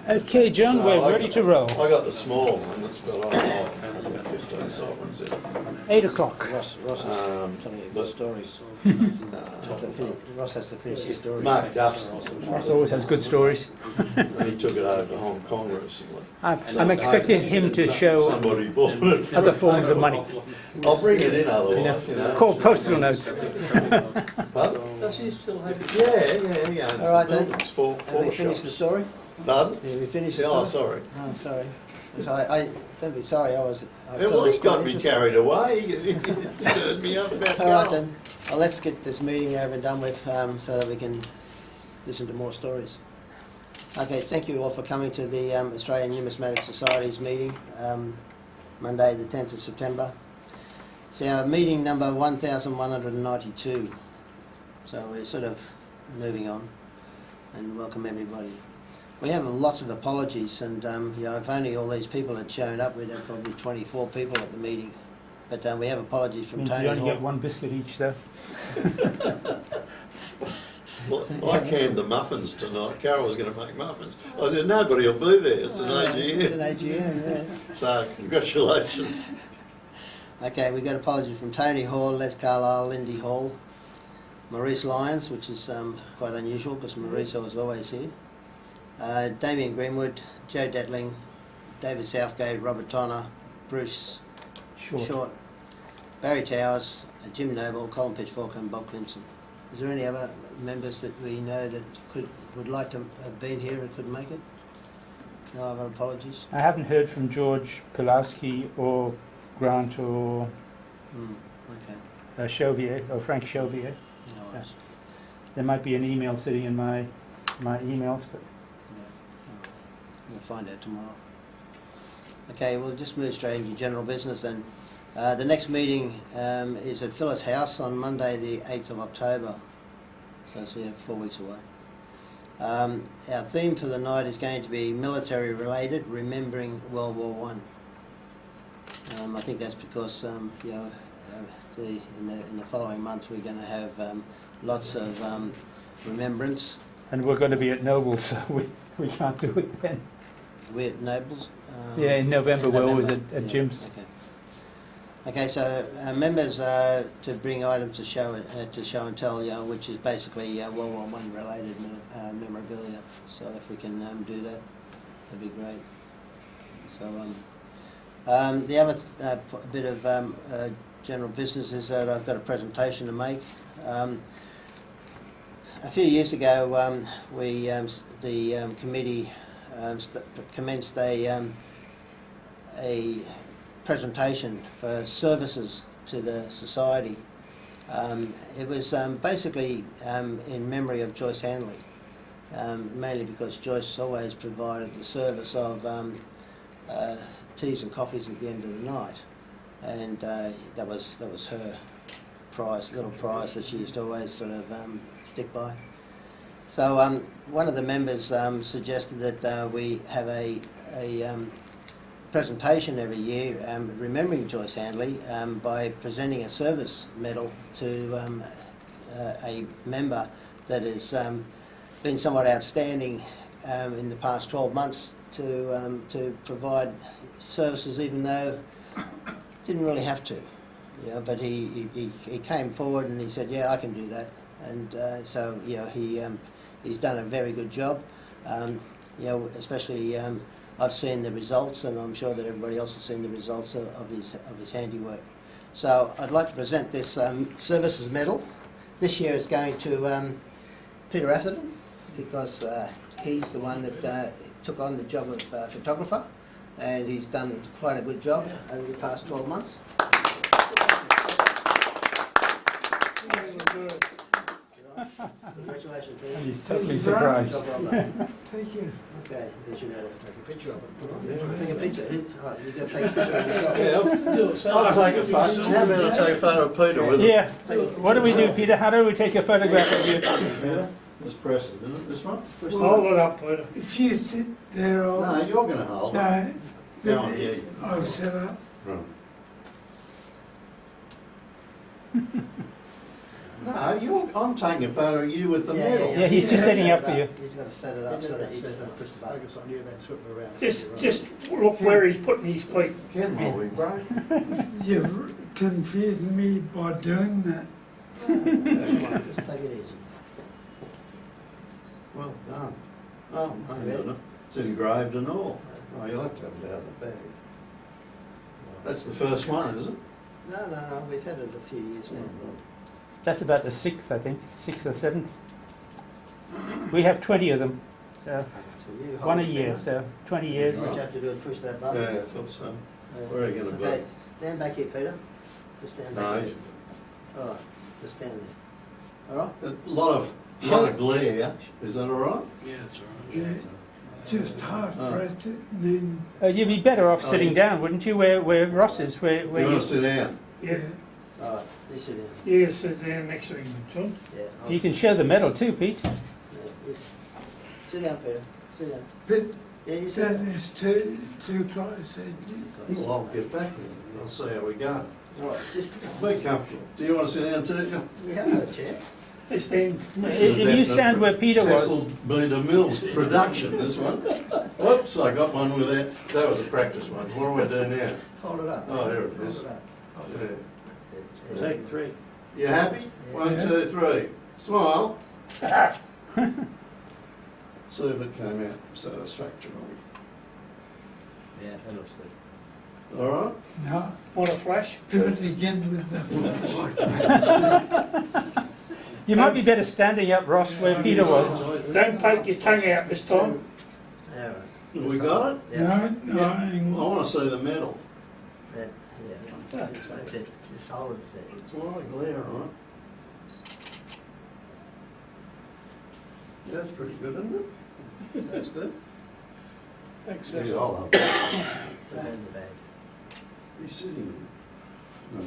Okay, John, we're ready to roll. I got the small one, that's what I got 15 sovereigns in. 8 o'clock. Ross is telling you a good story. Ross has to finish his story. Mark Duff's, Ross always has good stories. and he took it over to Hong Kong recently. I'm expecting him to show Somebody bought it. other forms of money. I'll bring it in otherwise, you know. Called postal notes. Pardon? Does he still have it? Yeah. All right then. It's four Have we finished the shops. story? Pardon? Yeah, we finished the Yeah, story? oh, sorry. Oh, sorry. Don't be sorry, I Yeah, well, he got me interested. carried away. He stirred me up about All right gold. then, well, let's get this meeting over and done with so that we can listen to more stories. Okay, thank you all for coming to the Australian Numismatic Society's meeting, Monday the 10th of September. It's our meeting number 1192, so we're sort of moving on, and welcome everybody. We have lots of apologies, and you know, if only all these people had shown up, we'd have probably 24 people at the meeting. But we have apologies from Tony You only Hall. get one biscuit each, though. Well, I canned the muffins tonight. Carol was going to make muffins. I said, nobody will be there. It's an AGM. An AGM, yeah. So, congratulations. Okay, we got apologies from Tony Hall, Les Carlisle, Lindy Hall, Maurice Lyons, which is quite unusual because Maurice was always here. Damien Greenwood, Joe Detling, David Southgate, Robert Tonner, Bruce Short, Barry Towers, Jim Noble, Colin Pitchfork and Bob Clemson. Is there any other members that we know that would like to have been here and couldn't make it? No other apologies? I haven't heard from George Pulowski or Grant or Okay. Chauvier or Frank Chauvier. No worries. There might be an email sitting in my emails, but Yeah. We'll find out tomorrow. Okay, we'll just move straight into general business then. The next meeting is at Phyllis House on Monday the 8th of October, so it's 4 weeks away. Our theme for the night is going to be military related, remembering World War One. I think that's because you know, in the following month we're going to have lots of remembrance. and we're going to be at Noble, so we can't do it then. We're at Nobles. Yeah, in November we're always at Yeah, Jim's. Okay. Okay, so members to bring items to show and tell, you know, which is basically World War One related memorabilia. So if we can do that, that'd be great. So the other bit of general business is that I've got a presentation to make. A few years ago, the committee commenced a presentation for services to the society. It was basically in memory of Joyce Handley, mainly because Joyce always provided the service of teas and coffees at the end of the night, and that was her little prize that she used to always sort of stick by. So one of the members suggested that we have a presentation every year remembering Joyce Handley by presenting a service medal to a member that has been somewhat outstanding in the past 12 months to provide services, even though didn't really have to. Yeah, but he came forward and he said, yeah, I can do that. And so, you know, he's done a very good job. You know, especially I've seen the results, and I'm sure that everybody else has seen the results of his handiwork. So I'd like to present this services medal. This year it's going to Peter Atherton, because he's the one that took on the job of photographer, and he's done quite a good job over the past 12 months. Congratulations, Peter. And he's totally surprised. Job well done. Thank you. Okay, there's your medal. Take a picture of it. Take a picture. Oh, you got to take a picture of yourself. Yeah, I'll take a photo. How about I take a photo of Peter with it? Yeah. What do we do, Peter? How do we take a photograph of you? Just press it, isn't it? This one? Hold it up, Peter. If you sit there, No, I'll, you're going to hold it. no, Go on, yeah. I'll set up. Right. No, I'm taking a photo of you with the medal. Yeah, he's just setting up for you. He's got to set it up so that he doesn't push the button. Focus on you, then swip it around. Just look where he's putting his feet. Ken, will we, bro? You've confused me by doing that. Come on, just take it easy. Well done. Oh, no, it's engraved and all. Oh, you'll have to have it out of the bag. That's the first one, is it? No, we've had it a few years now. That's about the 6th, I think, 6th or 7th. We have 20 of them, so So you hold one a it, year, Fiona. so 20 years. What you have to do is push that button. Yeah, I thought so. Where are you going to Okay, go? stand back here, Peter. Just stand back No, here. All right, just stand there. All right? a lot of glare. Is that all right? Yeah, it's all right. Yeah, just half press it and then, You'd be better off sitting down, wouldn't you, where Ross is, where You you, want to sit down? Yeah, All right, you sit down. you can sit down next to him, John. Yeah. you can show the medal too, Pete. Yeah, yes. Sit down, Peter. Sit down. but Yeah, you sit that down. is too close. Well, I'll get back then. I'll see how we go. All right, just. Be comfortable. Do you want to sit down too, John? Yeah, I've got a chair. Just stand. If you stand where Peter Cecil was, B. DeMille's production, this one. Whoops, I got one with that. That was a practice one. What do I do now? Hold it up. Oh, here it Hold is. it up. Yeah. Take 3. You happy? Yeah. 1, 2, 3. Smile. See if it came out satisfactorily. Yeah, that looks good. All right? No, Want a flash? do it again with the flash. you might be better standing up, Ross, where Peter was. Don't poke your tongue out this time. All right. We got it? Yeah. No, I want to see the medal. Yeah. That's it. Just hold it there. It's a lot of glare on it. That's pretty good, isn't it? That's good. Thanks, Yeah, Cecil. I'll have Put that in the bag. Be sitting there. No,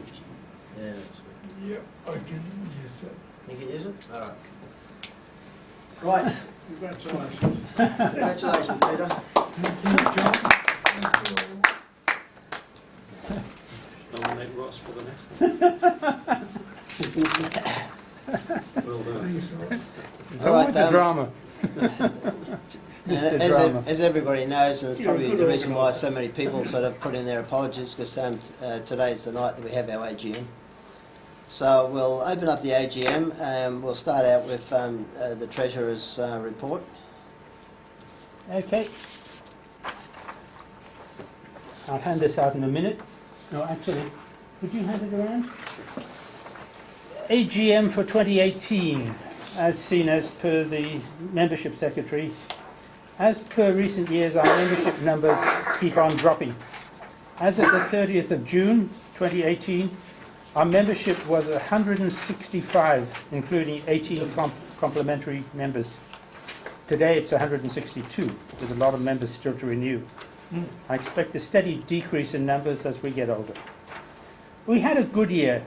Yeah, that's good. Yep, I can use it. You can use it? All right. Right. Congratulations. Congratulations, Peter. Thank you, John. Thank you all. Nominate Ross for the next one. well done. Thanks, Ross. There's All right, always a drama. Mr. Drama. As everybody knows, and it's You're a probably good the reason why organiser. so many people sort of put in their apologies, because today's the night that we have our AGM. So we'll open up the AGM and we'll start out with the Treasurer's report. Okay. I'll hand this out in a minute. No, actually, would you hand it around? AGM for 2018, as seen as per the membership secretary. As per recent years, our membership numbers keep on dropping. As of the 30th of June 2018, our membership was 165, including 18 complementary members. Today it's 162, with a lot of members still to renew. I expect a steady decrease in numbers as we get older. We had a good year,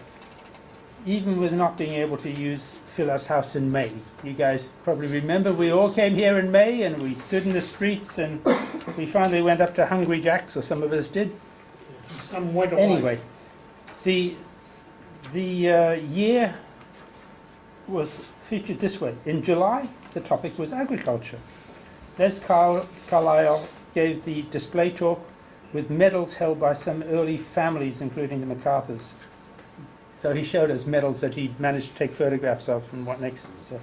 even with not being able to fill our house in May. You guys probably remember we all came here in May and we stood in the streets and we finally went up to Hungry Jack's, or some of us did. Some went away. Anyway, the year was featured this way. In July, the topic was agriculture. Les Carlisle gave the display talk with medals held by some early families, including the MacArthurs. So he showed us medals that he'd managed to take photographs of and what next. So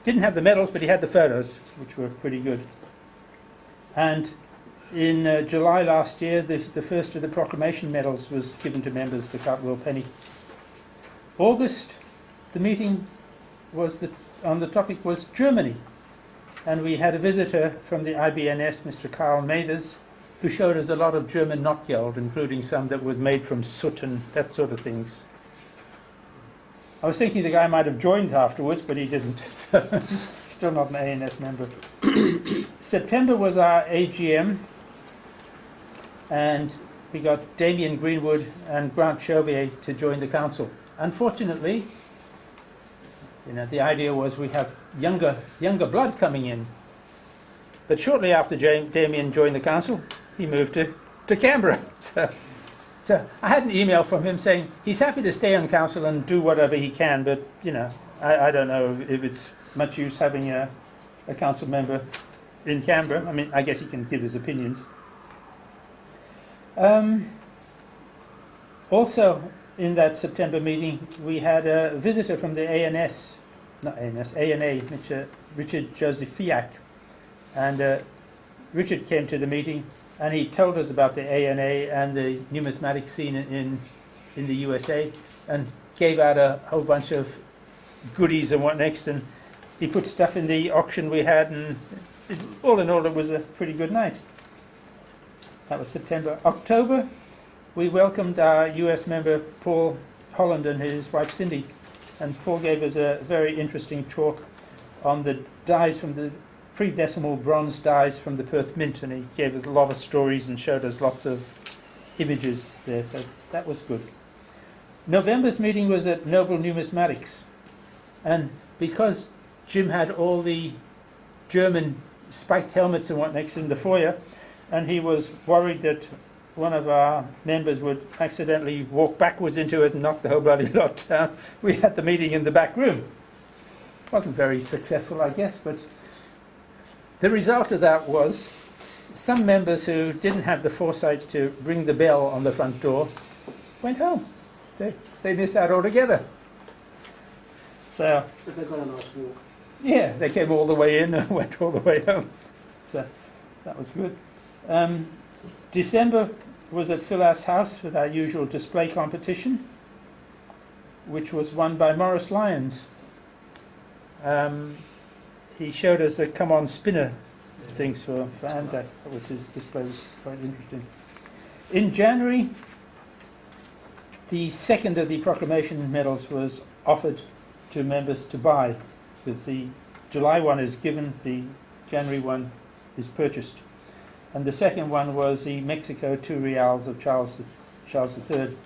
didn't have the medals, but he had the photos, which were pretty good. And in July last year, the first of the proclamation medals was given to members, the Cartwheel Penny. August, the meeting was on the topic was Germany. And we had a visitor from the IBNS, Mr. Karl Mathers, who showed us a lot of German knotgeld, including some that were made from soot and that sort of things. I was thinking the guy might have joined afterwards, but he didn't. So still not an ANS member. September was our AGM, and we got Damien Greenwood and Grant Chauvier to join the council. Unfortunately, the idea was we have younger blood coming in. But shortly after Damien joined the council, he moved to Canberra. So So I had an email from him saying he's happy to stay on council and do whatever he can, but you know, I don't know if it's much use having a council member in Canberra. I mean, I guess he can give his opinions. Also, in that September meeting, we had a visitor from the ANA, Richard Josephiak, and Richard came to the meeting and he told us about the ANA and the numismatic scene in the USA, and gave out a whole bunch of goodies and what next, and he put stuff in the auction we had, and all in all it was a pretty good night. That was September. October, we welcomed our US member Paul Holland and his wife Cindy, and Paul gave us a very interesting talk on the dies from the pre-decimal bronze dies from the Perth Mint, and he gave us a lot of stories and showed us lots of images there, so that was good. November's meeting was at Noble Numismatics, and because Jim had all the German spiked helmets and what next in the foyer, and he was worried that one of our members would accidentally walk backwards into it and knock the whole bloody lot down, we had the meeting in the back room. Wasn't very successful, I guess, but the result of that was some members who didn't have the foresight to ring the bell on the front door went home. They missed out altogether. So, But they got a nice walk. yeah, they came all the way in and went all the way home. So that was good. December was at Phil's house with our usual display competition, which was won by Morris Lyons. He showed us the come on spinner things for Anzac. That was his display, was quite interesting. In January, the second of the proclamation medals was offered to members to buy, because the July one is given, the January one is purchased. And the second one was the Mexico 2 reals of Charles III.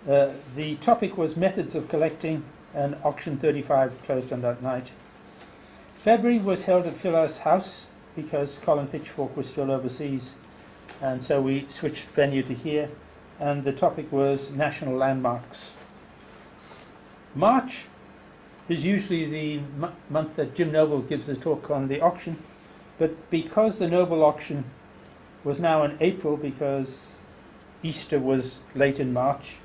The topic was methods of collecting, and auction 35 closed on that night. February was held at Phil's house because Colin Pitchfork was still overseas, and so we switched venue to here, and the topic was national landmarks. March is usually the month that Jim Noble gives a talk on the auction, but because the Noble auction was now in April because Easter was late in March,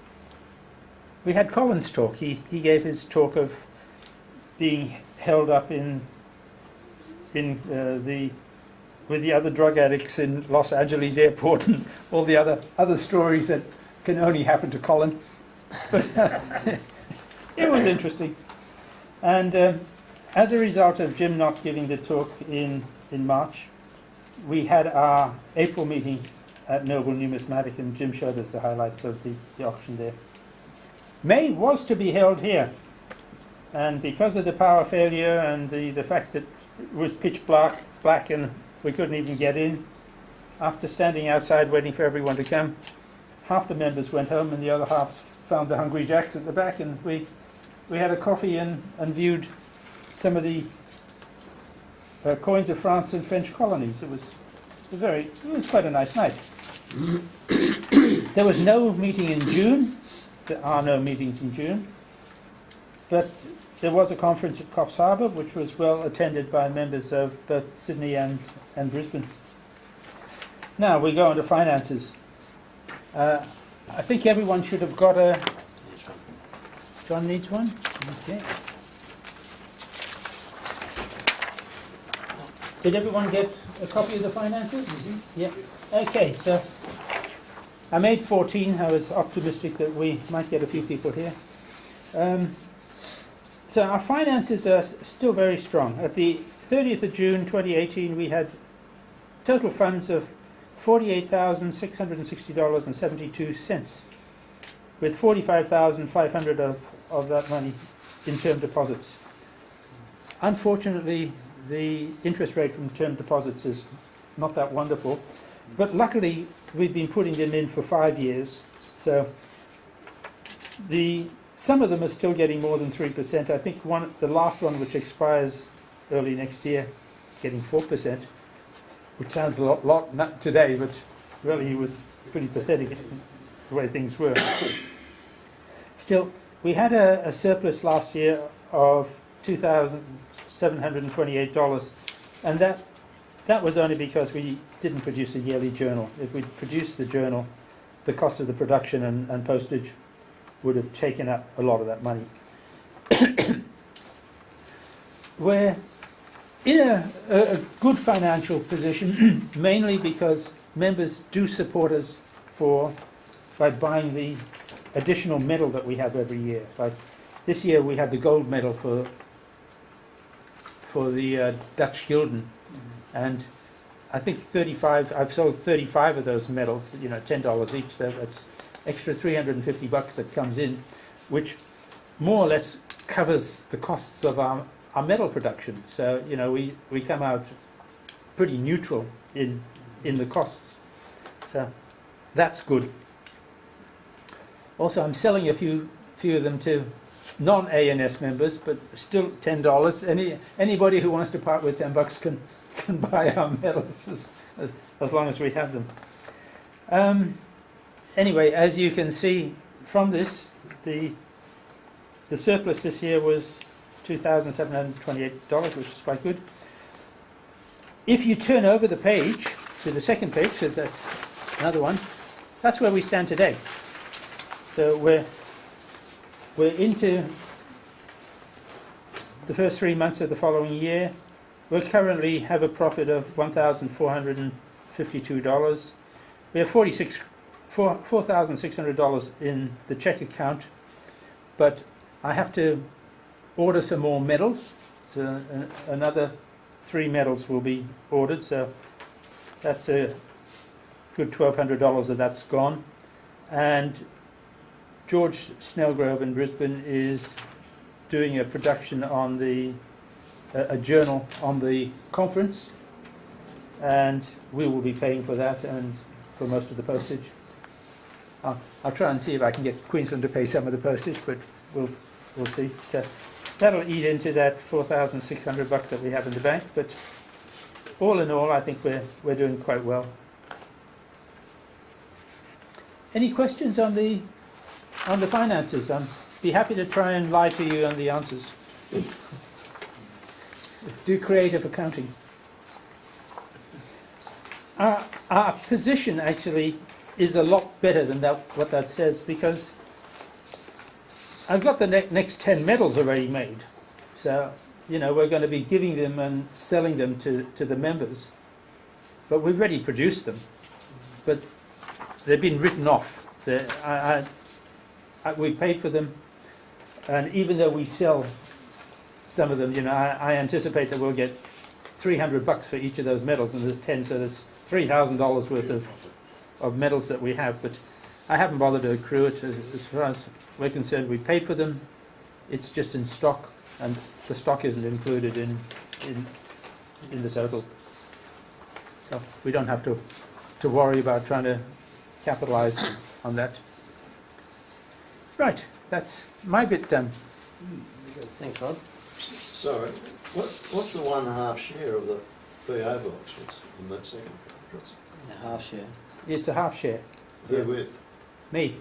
we had Colin's talk. He gave his talk of being held up with the other drug addicts in Los Angeles airport and all the other stories that can only happen to Colin. But it was interesting. And as a result of Jim not giving the talk in March, we had our April meeting at Noble Numismatic, and Jim showed us the highlights of the auction there. May was to be held here, and because of the power failure and the fact that it was pitch black and we couldn't even get in, after standing outside waiting for everyone to come, half the members went home and the other half found the Hungry Jacks at the back, and we had a coffee and viewed some of the coins of France and French colonies. It was quite a nice night. There was no meeting in June. There are no meetings in June, but there was a conference at Coffs Harbour which was well attended by members of both Sydney and Brisbane. Now we go on to finances. I think everyone should have got a... John needs one? Okay. Did everyone get a copy of the finances? Mm-hmm. Yeah. Okay, so I made 14. I was optimistic that we might get a few people here. So our finances are still very strong. At the 30th of June 2018, we had total funds of $48,660.72, with $45,500 of that money in term deposits. Unfortunately, the interest rate from term deposits is not that wonderful, but luckily we've been putting them in for 5 years, so some of them are still getting more than 3%. I think the last one, which expires early next year, is getting 4%, which sounds a lot not today, but really he was pretty pathetic the way things were. Still, we had a surplus last year of $2,728, and that was only because we didn't produce a yearly journal. If we'd produced the journal, the cost of the production and postage would have taken up a lot of that money. We're in a good financial position, mainly because members do support us by buying the additional medal that we have every year. Like this year we had the gold medal for the Dutch Gilden, and I think I've sold 35 of those medals, $10 each, so that's extra $350 that comes in, which more or less covers the costs of our medal production. So, we come out pretty neutral in the costs. So that's good. Also, I'm selling a few of them to non-ANS members, but still $10. Anybody who wants to part with $10 can buy our medals as long as we have them. Anyway, as you can see from this, the surplus this year was $2,728, which is quite good. If you turn over the page to the second page, because that's another one, that's where we stand today. So we're into the first 3 months of the following year. We currently have a profit of $1,452. We have $4,600 in the check account, but I have to order some more medals. So another 3 medals will be ordered. So that's a good $1,200 of that's gone. And George Snellgrove in Brisbane is doing a production on a journal on the conference, and we will be paying for that and for most of the postage. I'll try and see if I can get Queensland to pay some of the postage, but we'll see. So that'll eat into that $4,600 that we have in the bank. But all in all, I think we're doing quite well. Any questions on the finances? I'd be happy to try and lie to you on the answers. Do creative accounting. Our position actually is a lot better than what that says, because I've got the next 10 medals already made. So, we're going to be giving them and selling them to the members. But we've already produced them. But they've been written off. We paid for them, and even though we sell some of them, I anticipate that we'll get $300 for each of those medals, and there's 10, so there's $3,000 worth of medals that we have. But I haven't bothered to accrue it. As far as we're concerned, we paid for them. It's just in stock, and the stock isn't included in the total. So we don't have to worry about trying to capitalize on that. Right, that's my bit done. Thanks, Rod. Sorry, what's the 1.5 share of the PO box? What's in that second page? A half share. It's a half share. Who with? Me.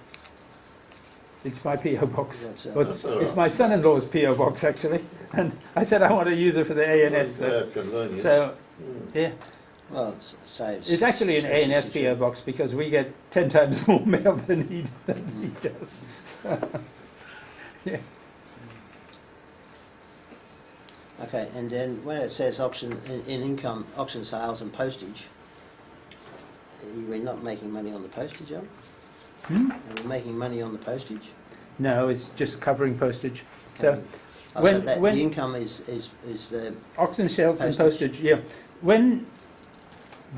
It's my PO box. That's, Well, That's all it's right. my son-in-law's PO box actually, and I said I want to use it for the ANS. Convenience. So yeah, Well, it saves. it's actually an saves ANS 60 PO box because we get 10 times more mail than he does. So, yeah. Okay, and then when it says auction in income, auction sales and postage, we're not making money on the postage, are we? Are we making money on the postage? No, it's just covering postage. So Oh, when so that, when the income is the auction sales and Postage. postage, yeah. When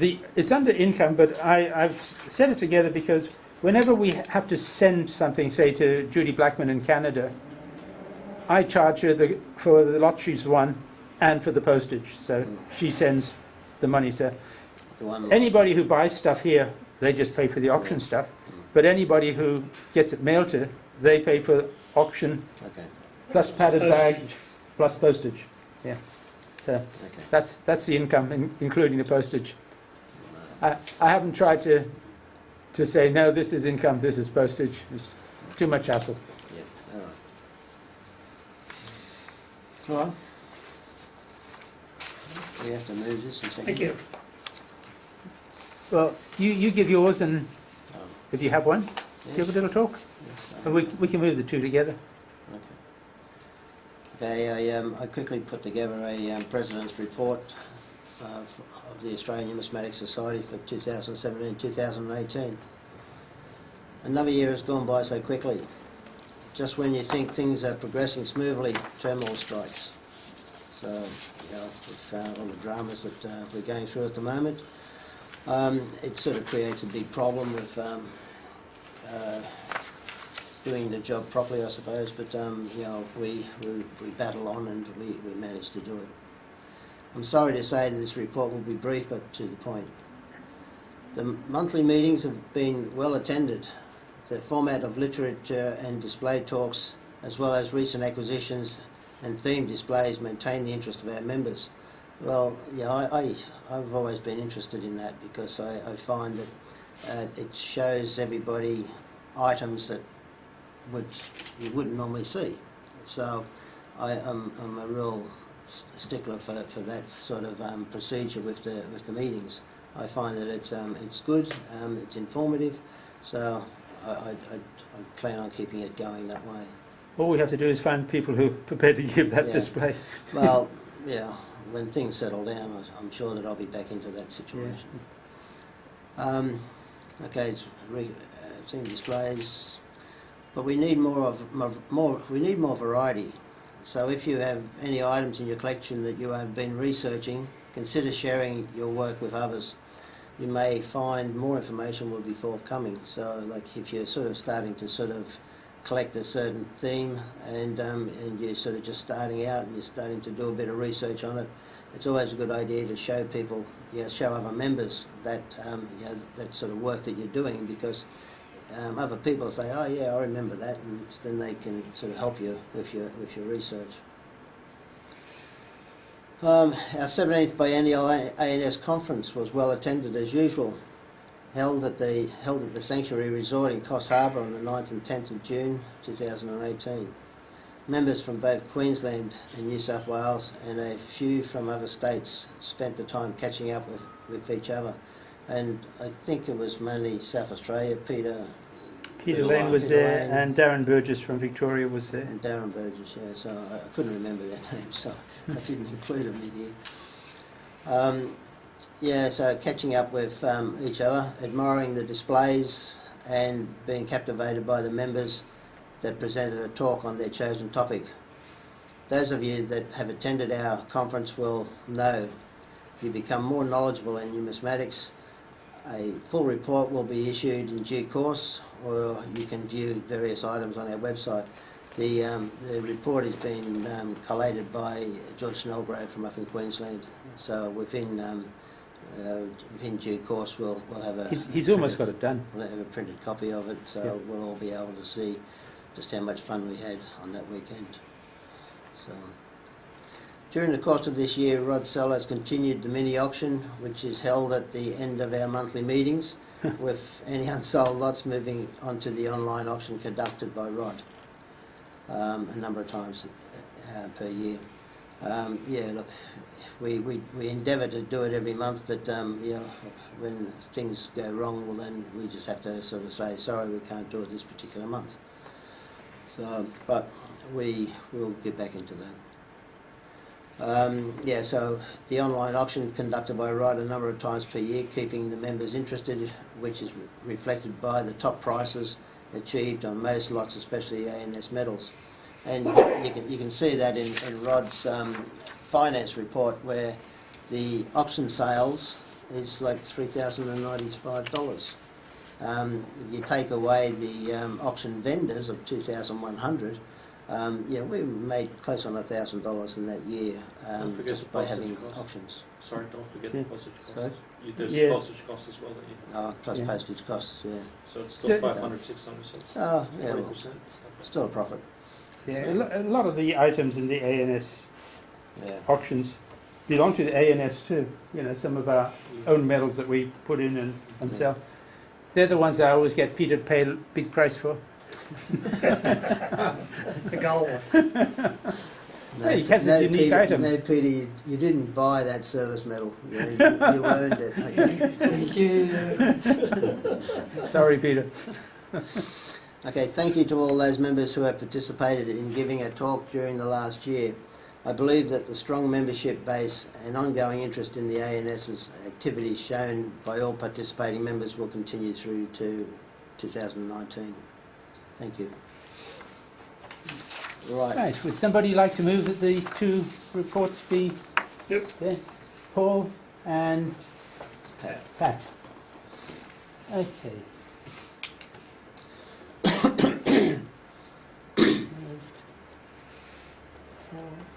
it's under income, but I've set it together because whenever we have to send something, say to Judy Blackman in Canada, I charge her for the lot she's won and for the postage. So she sends the money. So one. anybody who buys stuff here, they just pay for the auction stuff. But anybody who gets it mailed to, they pay for auction Okay. plus padded bag plus postage. Yeah. So Okay. that's the income, including the postage. I haven't tried to to say, no, this is income, this is postage. It's too much hassle. Yeah, all right. All right. We have to move this in a second. Thank you. Well, you give yours, and Oh, if you have one, yes. give a little talk. Yes, And we can move the two together. Okay, I quickly put together a President's Report of the Australian Numismatic Society for 2017-2018. Another year has gone by so quickly. Just when you think things are progressing smoothly, turmoil strikes. So, with all the dramas that we're going through at the moment, it sort of creates a big problem with doing the job properly, I suppose, but we battle on and we manage to do it. I'm sorry to say that this report will be brief but to the point. The monthly meetings have been well attended. The format of literature and display talks, as well as recent acquisitions and theme displays, maintain the interest of our members. Well, I've always been interested in that because I find that it shows everybody items that you wouldn't normally see. So I'm a real stickler for that sort of procedure with the meetings. I find that it's good, it's informative, so I plan on keeping it going that way. All we have to do is find people who are prepared to give that Yeah. display. Well, yeah, when things settle down, I'm sure that I'll be back into that situation. Okay, theme displays, but we need more variety. So if you have any items in your collection that you have been researching, consider sharing your work with others. You may find more information will be forthcoming. So like if you're sort of starting to sort of collect a certain theme and you're sort of just starting out and you're starting to do a bit of research on it, it's always a good idea to show people, show other members that that sort of work that you're doing, because other people say, oh yeah, I remember that, and then they can sort of help you with your research. Our 17th biennial ANS conference was well attended as usual, held at the Sanctuary Resort in Coffs Harbour on the 9th and 10th of June 2018. Members from both Queensland and New South Wales and a few from other states spent the time catching up with each other. And I think it was mainly South Australia. Peter Lane was Peter there, Lane. and Darren Burgess from Victoria was there. And Darren Burgess, yeah, so I couldn't remember their names, so I didn't include them in here. So catching up with each other, admiring the displays and being captivated by the members that presented a talk on their chosen topic. Those of you that have attended our conference will know you become more knowledgeable in numismatics. A full report will be issued in due course, or you can view various items on our website. The report has been collated by George Snellgrove from up in Queensland, so within due course we'll have a... He's almost got it done. We'll have a printed copy of it, so Yeah. we'll all be able to see just how much fun we had on that weekend. So, during the course of this year, Rod Seller has continued the mini auction, which is held at the end of our monthly meetings, with any unsold lots moving onto the online auction conducted by Rod a number of times per year. Look, we endeavour to do it every month, but when things go wrong, well then we just have to sort of say, sorry, we can't do it this particular month. So, but we will get back into that. So the online auction conducted by Rod a number of times per year, keeping the members interested, which is reflected by the top prices achieved on most lots, especially ANS medals. And you can see that in Rod's finance report, where the auction sales is like $3,095. You take away the auction vendors of 2,100. We made close on $1,000 in that year just by having auctions. Sorry, don't forget Yeah. the postage costs. Sorry? There's Yeah. postage costs as well that you have. Plus Yeah. postage costs, yeah. So it's So- still 500, 600, so it's Oh, yeah, 40%. well, still a profit. Yeah, a lot of the items in the ANS Yeah. auctions belong to the ANS too. Some of our own medals that we put in and sell. They're the ones I always get Peter to pay a big price for. The gold one. Yeah, he has no, unique Peter, items. No, Peter, you didn't buy that service medal. You earned it. Okay. Thank you. Sorry, Peter. Okay, thank you to all those members who have participated in giving a talk during the last year. I believe that the strong membership base and ongoing interest in the ANS's activities shown by all participating members will continue through to 2019. Thank you. Right. Right, would somebody like to move that the two reports be Yep. there? Paul and Pat. Pat. Okay.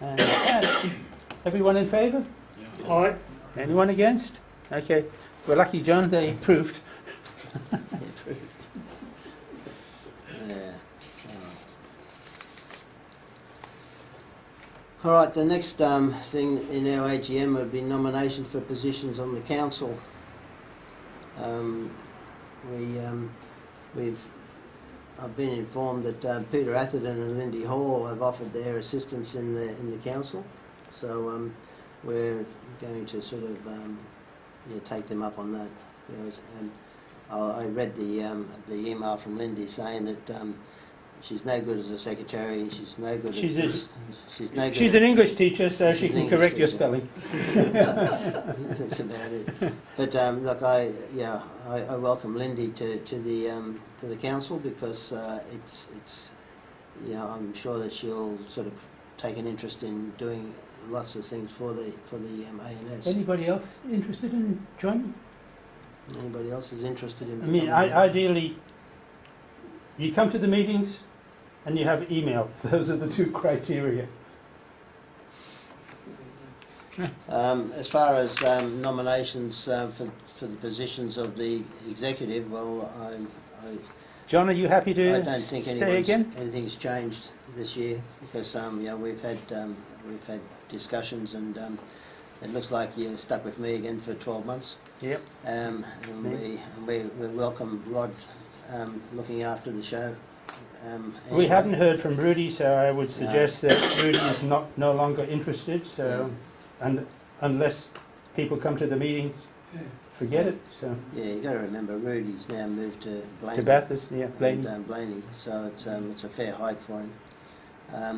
And Pat. Everyone in favour? All right. Anyone against? Okay. We're lucky, John, they approved. Yeah. All right, the next thing in our AGM would be nominations for positions on the council. I've been informed that Peter Atherton and Lindy Hall have offered their assistance in the council, so we're going to sort of take them up on that. You know, I read the email from Lindy saying that she's no good as a secretary. She's no good. She's no good. She's an English teacher, so She's she an can English correct your teacher. spelling. That's about it. But look, I welcome Lindy to the council because it's I'm sure that she'll sort of take an interest in doing lots of things for the ANS. Anybody else interested in joining? Anybody else is interested in? I mean, ideally, you come to the meetings and you have email. Those are the two criteria. As far as nominations for the positions of the executive, well, John, are you happy to I don't think stay again? anything's changed this year because we've had discussions and it looks like you're stuck with me again for 12 months. Yep. And we welcome Rod looking after the show. We anyway. haven't heard from Rudy, so I would suggest that Rudy is no longer interested. So, and unless people come to the meetings, forget it. So Yeah, you got to remember Rudy's now moved to Blaney. to Bathurst, yeah, Blaine. Blaney, so it's a fair hike for him. I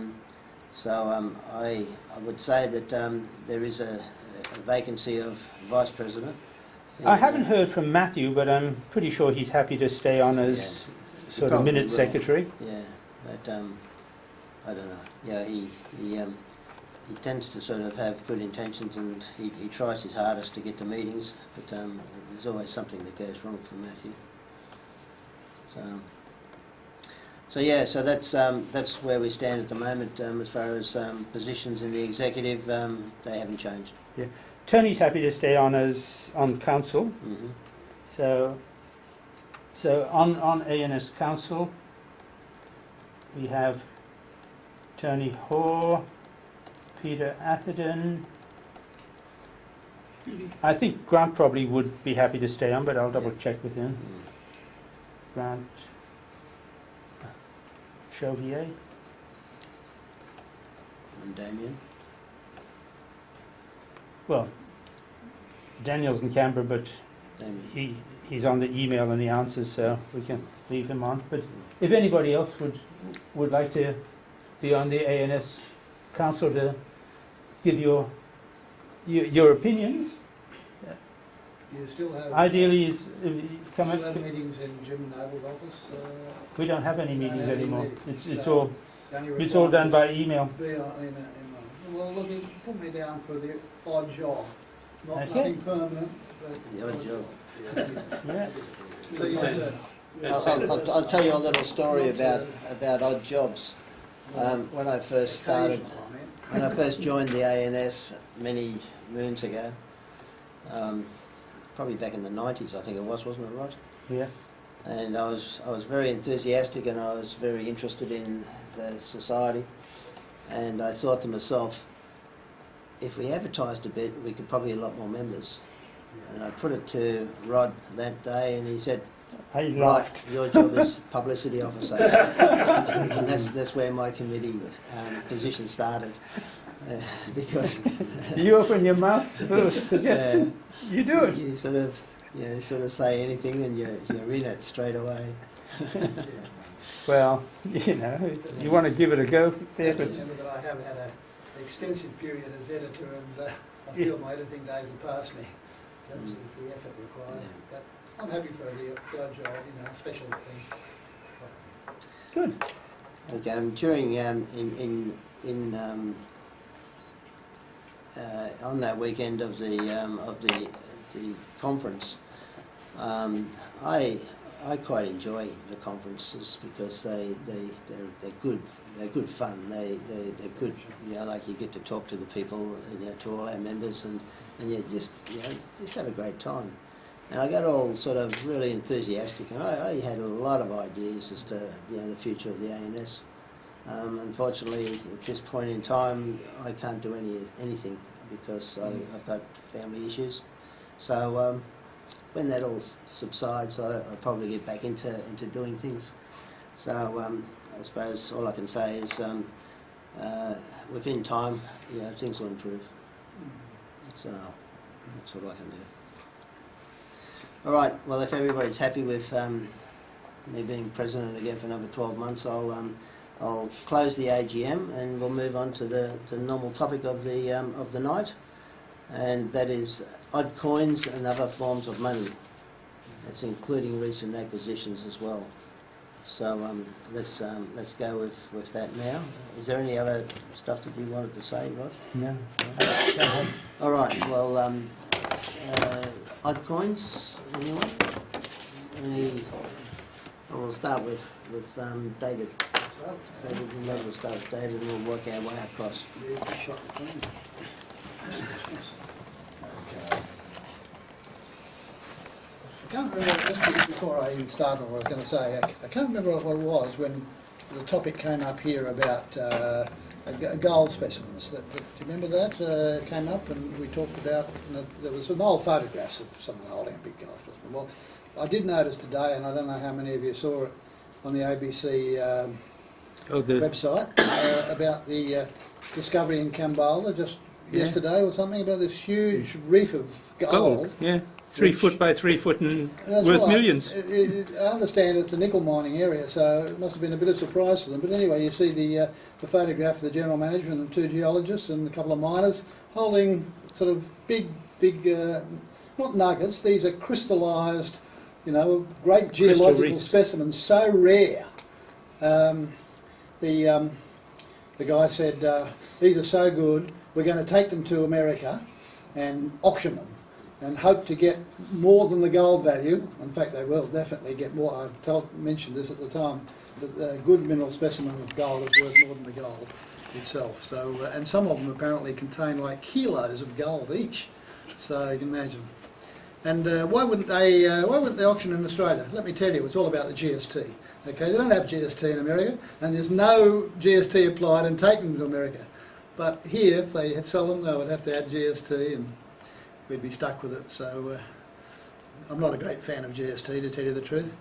would say that there is a vacancy of vice president. I haven't heard from Matthew, but I'm pretty sure he's happy to stay on as sort of probably minute will. secretary. Yeah, but I don't know. Yeah, he tends to sort of have good intentions and he tries his hardest to get to meetings, but there's always something that goes wrong for Matthew. So that's where we stand at the moment as far as positions in the executive. They haven't changed. Tony's happy to stay on as on council. Mm-hmm. So on ANS Council, we have Tony Hoare, Peter Atherton. I think Grant probably would be happy to stay on, but I'll double check with him. Grant Chauvier. And Damien. Well, Daniel's in Canberra, but Damien. he's on the email and the answers, so we can leave him on. But if anybody else would like to be on the ANS Council to give your opinions, You still have, ideally is come still up. have meetings in Jim Noble's office? We don't have any Don't meetings have any anymore. meetings. It's So all the only it's all done by requirement email. is be well, look, you put me down for the odd job, Okay. nothing permanent, but. The odd job. Yeah. So you want to- I'll tell you a little story about odd jobs. When I first started, Occasional, I mean. when I first joined the ANS many moons ago, probably back in the 90s, I think it was, wasn't it, Rod? Yeah. And I was very enthusiastic and I was very interested in the society. And I thought to myself, if we advertised a bit, we could probably get a lot more members. And I put it to Rod that day and he said, I laughed. Right, your job is publicity officer. And that's where my committee position started. Because You open your mouth first, suggest you do it. you sort of say anything and you're in it straight away. Well, you know, you want to give it a go there, I but remember that I have had an extensive period as editor, and I feel my editing days have passed me in terms of the effort required. Yeah. But I'm happy for the odd job, you know, special thing. good. Okay, during on that weekend of the conference, I quite enjoy the conferences because they're good fun. They're good, you know, like you get to talk to the people, you know, to all our members, and you just have a great time. And I got all sort of really enthusiastic, and I had a lot of ideas as to, you know, the future of the ANS. Unfortunately, at this point in time, I can't do anything because I've got family issues. So when that all subsides, I'll probably get back into doing things. So I suppose all I can say is within time, you know, things will improve. So that's what I can do. All right. Well, if everybody's happy with me being president again for another 12 months, I'll close the AGM and we'll move on to the normal topic of the night, and that is odd coins and other forms of money. That's including recent acquisitions as well. So let's go with that now. Is there any other stuff that you wanted to say, Rod? No. All right. Well, odd coins. Anyone? We'll start with David. We'll start with David and we'll work our way across. I can't remember, just before I even start on what I was going to say, I can't remember what it was when the topic came up here about gold specimens. Do you remember that? Came up and we talked about, there was some old photographs of someone holding a big gold specimen. Well, I did notice today, and I don't know how many of you saw it on the ABC website, about the discovery in Kambalda just yesterday or something, about this huge reef of gold. Yeah. 3 foot by 3 foot and That's worth right. millions. I understand it's a nickel mining area, so it must have been a bit of surprise to them. But anyway, you see the photograph of the general manager and the 2 geologists and a couple of miners holding sort of big, not nuggets. These are crystallised, you know, great geological specimens, so rare. The guy said, these are so good, we're going to take them to America and auction them, and hope to get more than the gold value. In fact, they will definitely get more. I mentioned this at the time, that a good mineral specimen of gold is worth more than the gold itself. So, and some of them apparently contain like kilos of gold each. So you can imagine. And why wouldn't they auction in Australia? Let me tell you, it's all about the GST. Okay, they don't have GST in America, and there's no GST applied and taken to America. But here, if they had sold them, they would have to add GST, and we'd be stuck with it. So I'm not a great fan of GST, to tell you the truth,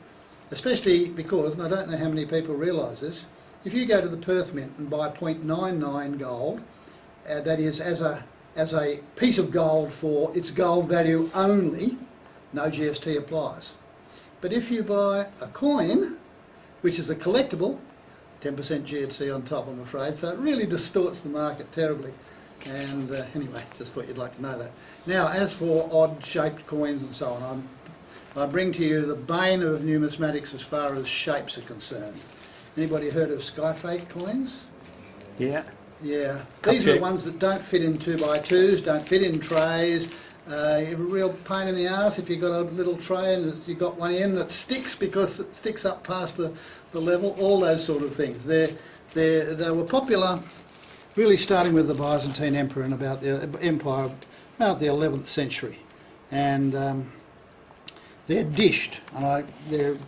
especially because, and I don't know how many people realise this, if you go to the Perth Mint and buy 0.99 gold, that is as a piece of gold for its gold value only, no GST applies. But if you buy a coin, which is a collectible, 10% GST on top, I'm afraid, so it really distorts the market terribly. And anyway, just thought you'd like to know that. Now, as for odd-shaped coins and so on, I bring to you the bane of numismatics as far as shapes are concerned. Anybody heard of skyfake coins? Yeah. Yeah. These are the ones that don't fit in 2x2s, don't fit in trays. A real pain in the arse if you've got a little tray and you've got one in that sticks because it sticks up past the level, all those sort of things. They were popular really starting with the Byzantine Emperor and about the Empire about the 11th century. And they're dished, and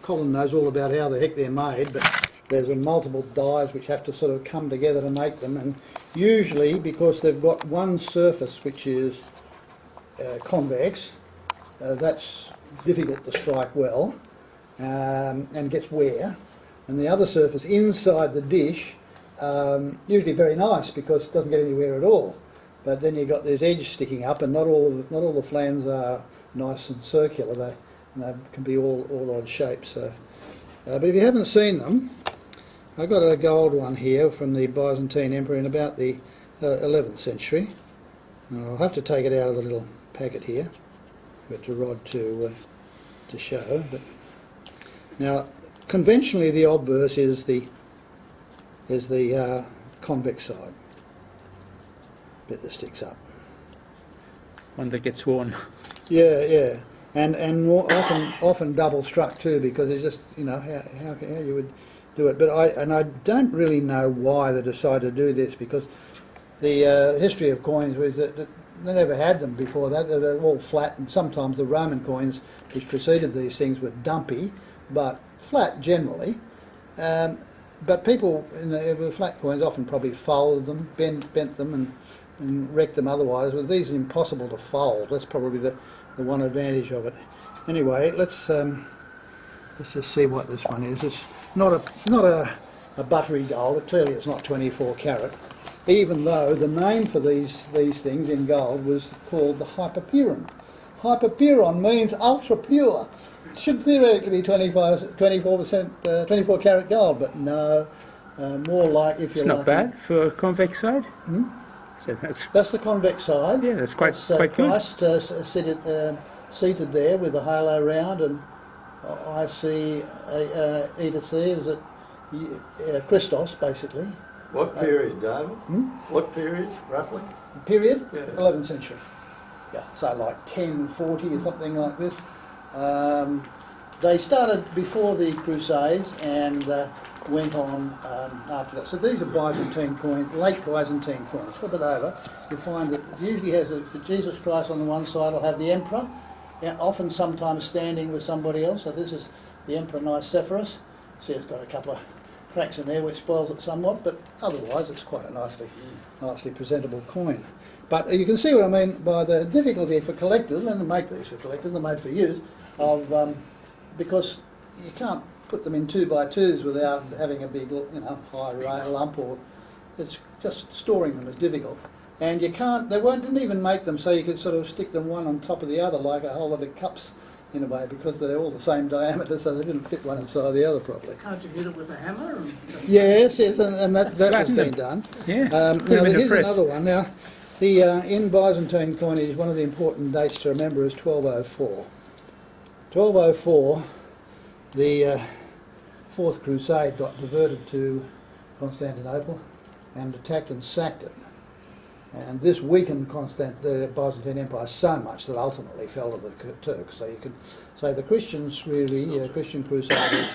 Colin knows all about how the heck they're made, but there's multiple dies which have to sort of come together to make them, and usually because they've got one surface which is convex, that's difficult to strike well, and gets wear, and the other surface inside the dish, usually very nice because it doesn't get any wear at all. But then you've got this edge sticking up, and not all the flans are nice and circular. They can be all odd shapes. So. But if you haven't seen them, I've got a gold one here from the Byzantine Emperor in about the 11th century. And I'll have to take it out of the little packet here, but a rod to show. But now, conventionally, the obverse is the convex side bit that sticks up. One that gets worn. Yeah, and more often double struck too, because it's just, you know, how you would do it. But I don't really know why they decided to do this, because the history of coins was that they never had them before that. They're all flat, and sometimes the Roman coins which preceded these things were dumpy, but flat generally. But people with the flat coins often probably folded them, bent them, and wrecked them otherwise. Well, these are impossible to fold. That's probably the one advantage of it. Anyway, let's just see what this one is. It's not a buttery gold. Clearly, it's not 24 carat. Even though the name for these things in gold was called the hyperperon. Hyperperon means ultra pure. It should theoretically be 24%, 24 carat gold, but no, more like if you're. It's not bad for a convex side. Hmm? So That's the convex side. yeah, that's quite good. Christ seated there with the halo round, and I see E to C, is it Christos basically. What period, David? What period, roughly? Period? Yeah. 11th century. Yeah, so like 1040 or something like this. They started before the Crusades and went on after that. So these are Byzantine coins, late Byzantine coins. Flip it over, you'll find that it usually has Jesus Christ on the one side, will have the emperor, often sometimes standing with somebody else. So this is the Emperor Nicephorus. See, it's got a couple of cracks in there which spoils it somewhat, but otherwise it's quite a nicely presentable coin. But you can see what I mean by the difficulty for collectors, and to make these for collectors, they're made for use, of because you can't put them in 2x2s without having a big, high rail lump, or it's just storing them is difficult. And you can't, didn't even make them so you could sort of stick them one on top of the other like a whole lot of cups in a way, because they're all the same diameter, so they didn't fit one inside the other properly. Can't you hit it with a hammer? Yes, and that has been done. Yeah. Now here's another one. Now, the in Byzantine coinage, one of the important dates to remember is 1204. 1204, the Fourth Crusade got diverted to Constantinople and attacked and sacked it. And this weakened the Byzantine Empire so much that ultimately fell to the Turks. So you could say the Christians really, Christian Crusaders,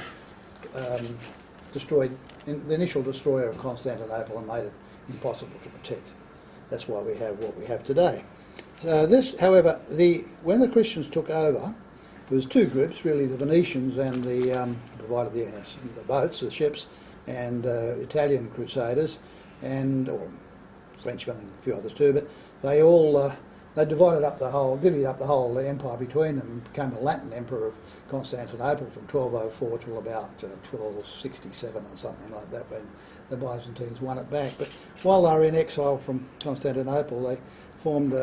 destroyed, the initial destroyer of Constantinople, and made it impossible to protect. That's why we have what we have today. This, however, when the Christians took over, there was two groups really: the Venetians and the provided the boats, the ships, and Italian Crusaders, or Frenchmen and a few others too. But they all they divvied up the whole empire between them, and became a Latin emperor of Constantinople from 1204 till about 1267 or something like that, when the Byzantines won it back. But while they were in exile from Constantinople, they formed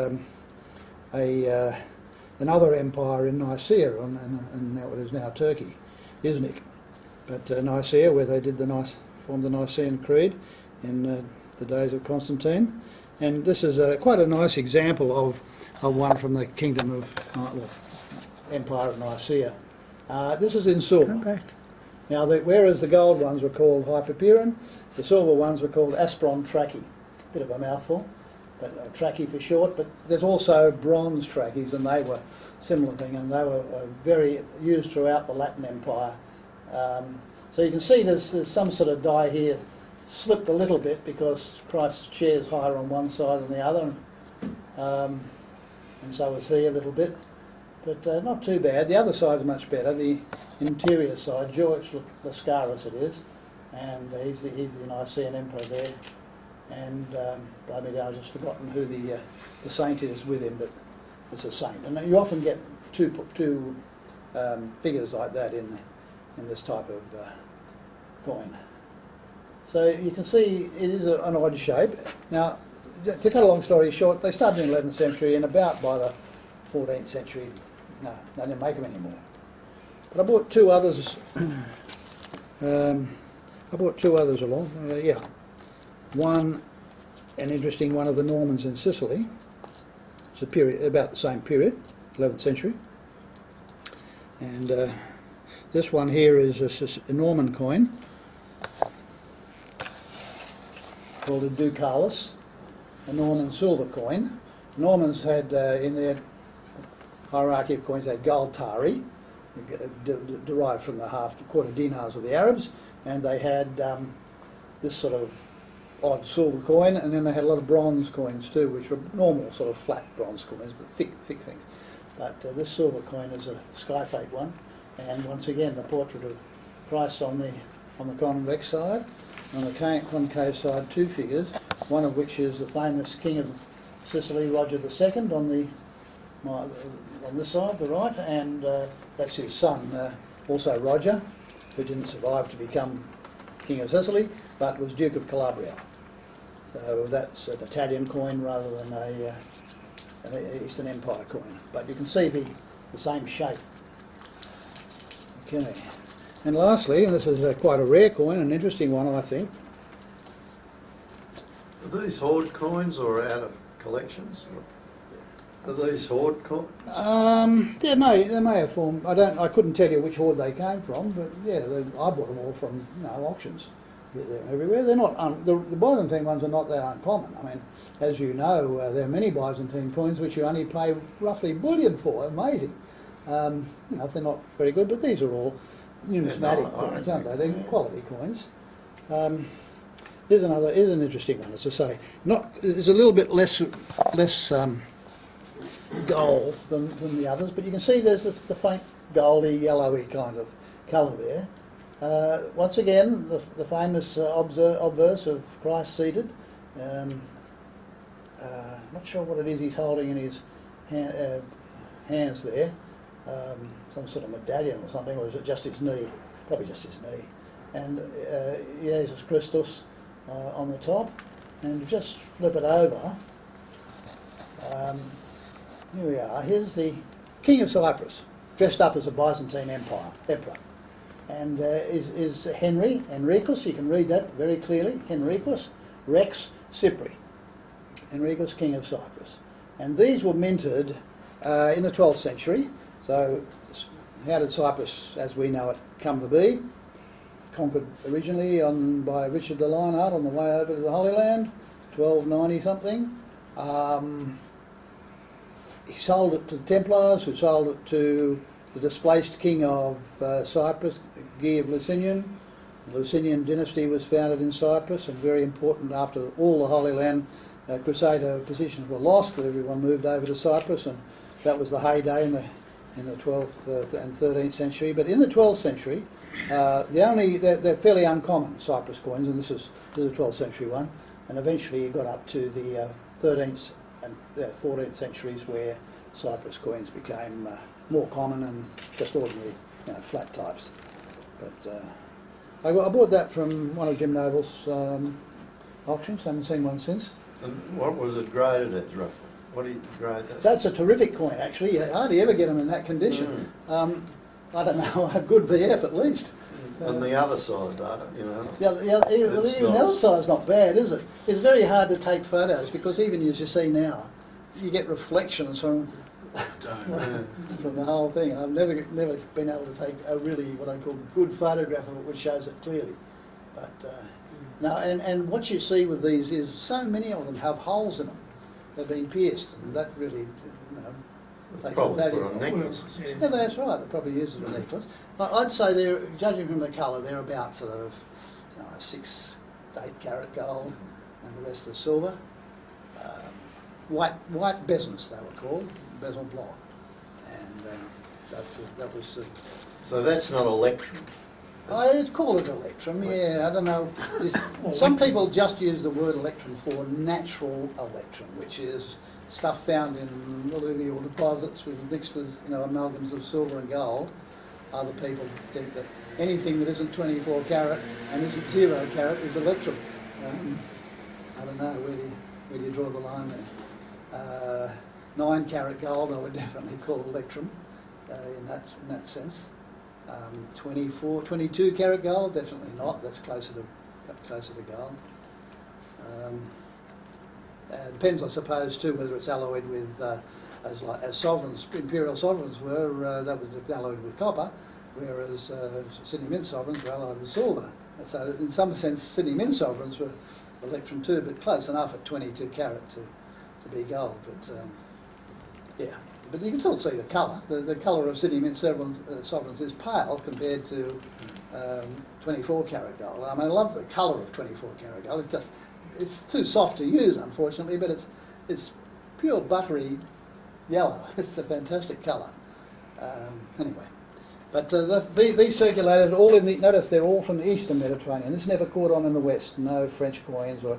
another empire in Nicaea, and what is now Turkey, Iznik. But Nicaea, where they formed the Nicene Creed in the days of Constantine. And this is quite a nice example of one from the kingdom of Empire of Nicaea. This is in silver. Okay. Now, whereas the gold ones were called hyperperon, the silver ones were called aspron trachy. Bit of a mouthful, but trachy for short. But there's also bronze trachy's, and they were similar thing, and they were very used throughout the Latin Empire. So you can see there's some sort of die here, slipped a little bit because Christ's chair is higher on one side than the other, and so is he a little bit, but not too bad. The other side's much better, the interior side. George Lascaris it is, and he's the Nicene emperor there, and I've just forgotten who the saint is with him, but it's a saint. And you often get two figures like that in this type of coin. So you can see it is an odd shape. Now, to cut a long story short, they started in the 11th century, and about by the 14th century, no, they didn't make them anymore. But I bought two others. I bought two others along. Yeah, one, an interesting one of the Normans in Sicily. It's a period about the same period, 11th century. And this one here is a Norman coin called a ducalis, a Norman silver coin. Normans had in their hierarchy of coins, they had gold tari, derived from the quarter dinars of the Arabs, and they had this sort of odd silver coin, and then they had a lot of bronze coins too, which were normal sort of flat bronze coins, but thick things. But this silver coin is a Skyfate one, and once again the portrait of Christ on the convex side, on the concave side two figures, one of which is the famous King of Sicily, Roger II, on this side, the right, and that's his son, also Roger, who didn't survive to become King of Sicily, but was Duke of Calabria. So that's an Italian coin rather than an Eastern Empire coin. But you can see the same shape. Okay. And lastly, and this is quite a rare coin, an interesting one I think. Are these hoard coins or out of collections? Are these hoard coins? They may have formed. I couldn't tell you which hoard they came from, but yeah, I bought them all from auctions. They're everywhere. They're not. The Byzantine ones are not that uncommon. I mean, as you know, there are many Byzantine coins which you only pay roughly bullion for. Amazing. If they're not very good, but these are all numismatic coins, aren't they? They're quality coins. Here's an interesting one, as I say. It's a little bit less gold than the others, but you can see there's the faint goldy, yellowy kind of colour there. Once again, the famous obverse of Christ seated. Not sure what it is he's holding in his hands there. Some sort of medallion or something, or is it just his knee? Probably just his knee. And Jesus Christus on the top. And just flip it over. Here we are. Here's the King of Cyprus, dressed up as a Byzantine emperor. And is Henricus, you can read that very clearly, Henricus Rex Cypri. Henricus, King of Cyprus. And these were minted in the 12th century. So how did Cyprus, as we know it, come to be? Conquered originally by Richard the Lionheart on the way over to the Holy Land, 1290 something. He sold it to the Templars, who sold it to the displaced king of Cyprus, Guy of Lusignan. The Lusignan dynasty was founded in Cyprus, and very important after all the Holy Land Crusader positions were lost. Everyone moved over to Cyprus, and that was the heyday in the 12th and 13th century. But in the 12th century, they're fairly uncommon, Cyprus coins, and this is a 12th century one. And eventually it got up to the 13th and 14th centuries, where Cyprus coins became more common and just ordinary, flat types. But I bought that from one of Jim Noble's auctions. Haven't seen one since. And what was it graded as roughly? What do you grade that? That's a terrific coin, actually. You hardly ever get them in that condition. I don't know, a good VF at least. On the other side, Even the other side's not bad, is it? It's very hard to take photos because even as you see now, you get reflections from the whole thing. I've never been able to take a really what I call good photograph of it, which shows it clearly. But no, and what you see with these is so many of them have holes in them. They've been pierced, and that really, takes the value. Probably necklaces. Yeah, that's right. They probably use it as a necklace. I'd say they're, judging from the colour, they're about sort of 6 to 8 carat gold, and the rest are silver. White bezels they were called, bezel block, and that was. So that's not electrum. I'd call it electrum. Yeah, I don't know. Some people just use the word electrum for natural electrum, which is stuff found in alluvial deposits mixed with amalgams of silver and gold. other people think that anything that isn't 24 carat and isn't 0 carat is electrum. I don't know, where do you draw the line there? 9 carat gold I would definitely call electrum in that sense. 22 carat gold, definitely not. That's closer to gold. Depends, I suppose, too, whether it's alloyed with, as sovereigns, imperial sovereigns were, that was alloyed with copper, whereas Sydney Mint sovereigns were alloyed with silver. So in some sense, Sydney Mint sovereigns were electrum too, but close enough at 22 carat to be gold. But yeah, but you can still see the colour. The colour of Sydney Mint sovereigns is pale compared to 24 carat gold. I mean, I love the colour of 24 carat gold. It's too soft to use, unfortunately, but it's pure buttery yellow. It's a fantastic colour. Anyway, but these circulated all in the. Notice they're all from the Eastern Mediterranean. This never caught on in the West. No French coins or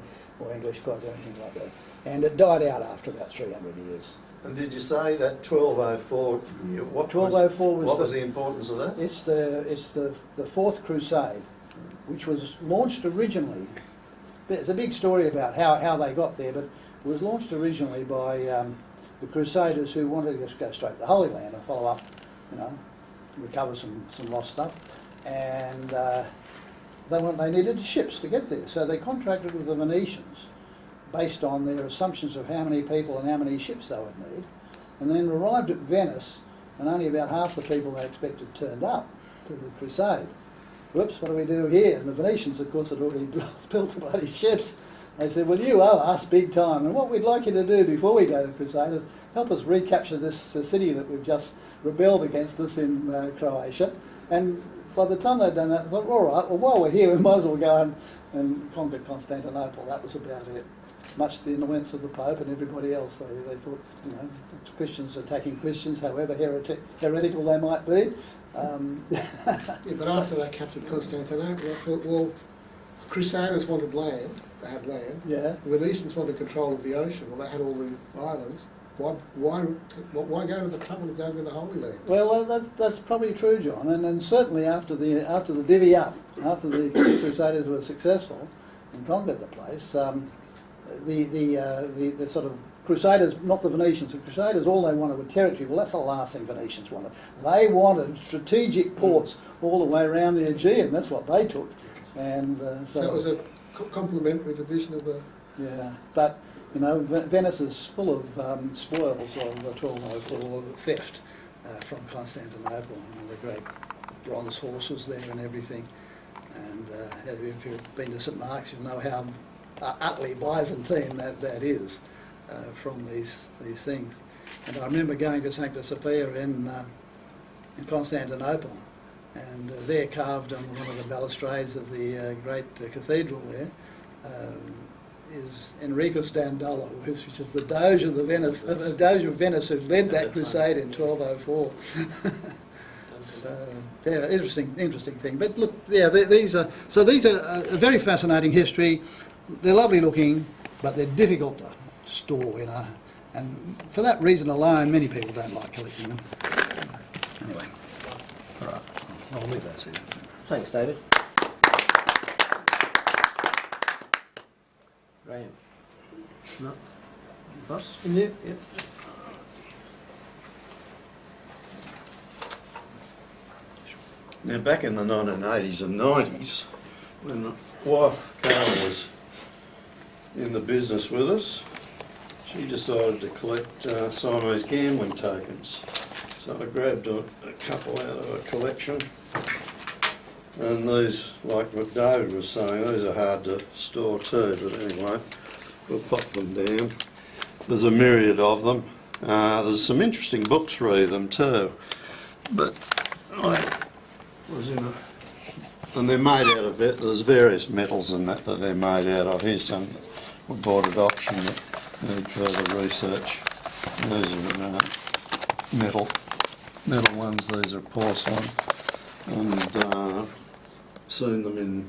English coins or anything like that. And it died out after about 300 years. And did you say that 1204 year? What 1204 was the importance of that? It's the Fourth Crusade, which was launched originally. There's a big story about how they got there, but it was launched originally by the Crusaders who wanted to just go straight to the Holy Land and follow up, recover some lost stuff, and they needed ships to get there, so they contracted with the Venetians based on their assumptions of how many people and how many ships they would need, and then arrived at Venice, and only about half the people they expected turned up to the crusade. Whoops, what do we do here? And the Venetians, of course, had already built the bloody ships. They said, well, you owe us big time, and what we'd like you to do before we go to the crusade is help us recapture this city that we've just rebelled against us in Croatia. And by the time they'd done that, they thought, all right, well, while we're here, we might as well go and conquer Constantinople. That was about it. Much to the annoyance of the Pope and everybody else. They thought, Christians attacking Christians, however heretical they might be. Yeah, but after they captured Constantinople, I thought, well, Crusaders wanted land, they had land. Yeah. The Venetians wanted control of the ocean, well, they had all the islands. Why go to the trouble of going to the Holy Land? Well, that's probably true, John, and certainly after the divvy up, after the Crusaders were successful and conquered the place, the sort of Crusaders, not the Venetians, the Crusaders, all they wanted were territory. Well, that's the last thing Venetians wanted. They wanted strategic ports all the way around the Aegean. That's what they took. And so it was a complementary division of the... Yeah, but, Venice is full of spoils of the 1204 theft from Constantinople. The great bronze horses there and everything. And if you've been to St Mark's, you'll know how utterly Byzantine that is. From these things, and I remember going to Sancta Sophia in Constantinople, and there carved on one of the balustrades of the great cathedral there is Enricus Dandolo, which is the Doge of Venice who led that crusade in 1204. So yeah, interesting thing. But look, yeah, these are a very fascinating history. They're lovely looking, but they're difficult to store, and for that reason alone, many people don't like collecting them. Anyway, all right, I'll leave those here. Thanks, David. Graham. No. Ross? Yeah. Now, back in the 1980s and 90s, when my wife Carol was in the business with us, she decided to collect Siamese gambling tokens. So I grabbed a couple out of her collection. And these, like what David was saying, these are hard to store too, but anyway, we'll pop them down. There's a myriad of them. There's some interesting books read them too. But I was in and they're made out of it. There's various metals in that they're made out of. Here's some we bought at auction that need further research. These are metal ones. These are porcelain, and seen them in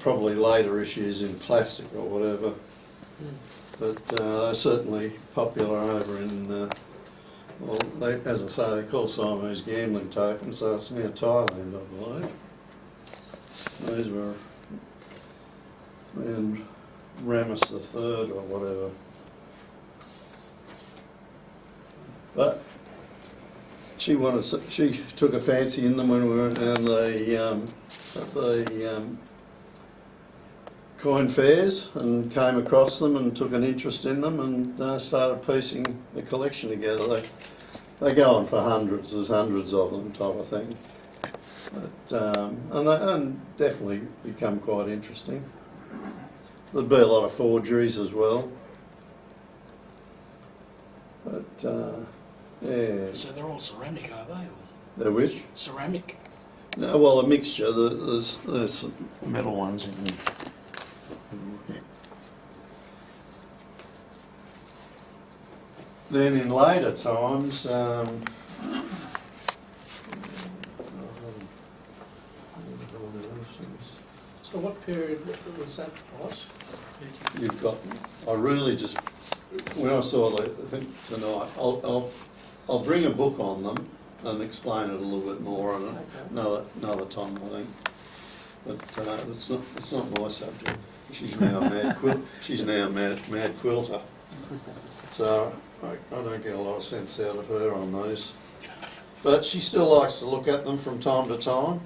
probably later issues in plastic or whatever. But they're certainly popular over in Well, they, as I say, they're called Siamese gambling tokens, so it's now Thailand, I believe. These were around Ramus III or whatever. But she took a fancy in them when we were down the coin fairs and came across them and took an interest in them and started piecing the collection together. They go on for hundreds, there's hundreds of them type of thing. But, and definitely become quite interesting. There'd be a lot of forgeries as well. But, yeah. So they're all ceramic, are they? Or They're which? ceramic? No, well, a mixture. There's some metal ones in here. Then in later times, So what period was that price? you've got. I really just when I saw the thing tonight, I'll bring a book on them and explain it a little bit more on another time, I think. But it's not my subject. She's now a mad mad quilter. So I don't get a lot of sense out of her on those. But she still likes to look at them from time to time,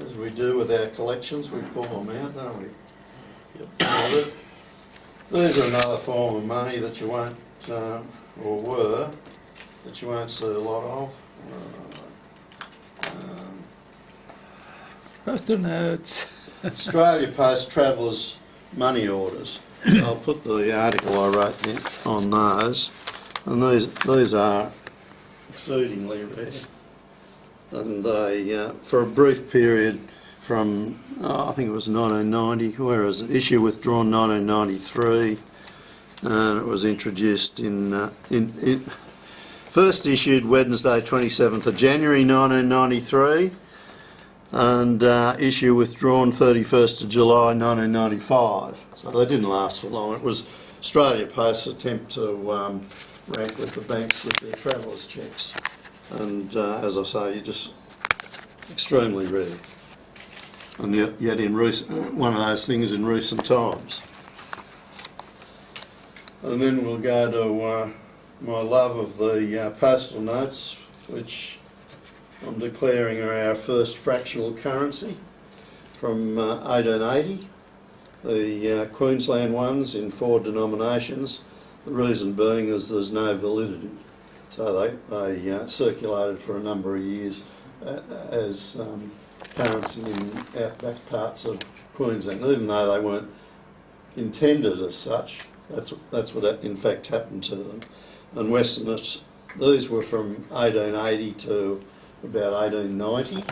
as we do with our collections. We pull them out, don't we? Yep. These are another form of money that you won't, or were, that you won't see a lot of. Postal notes. Australia Post Travellers Money Orders. So I'll put the article I wrote on those, and these are exceedingly rare. And they, for a brief period from, I think it was 1990, whereas the issue withdrawn 1993, and it was introduced first issued Wednesday 27th of January 1993, and issue withdrawn 31st of July 1995. So they didn't last for long. It was Australia Post's attempt to rank with the banks with their travellers' checks. And as I say, you're just extremely rare. And yet in one of those things in recent times. And then we'll go to my love of the postal notes, which I'm declaring are our first fractional currency from 1880. The Queensland ones in 4 denominations. The reason being is there's no validity. So they circulated for a number of years as currency in outback parts of Queensland, even though they weren't intended as such. That's what in fact happened to them. And Westerners, these were from 1880 to about 1890,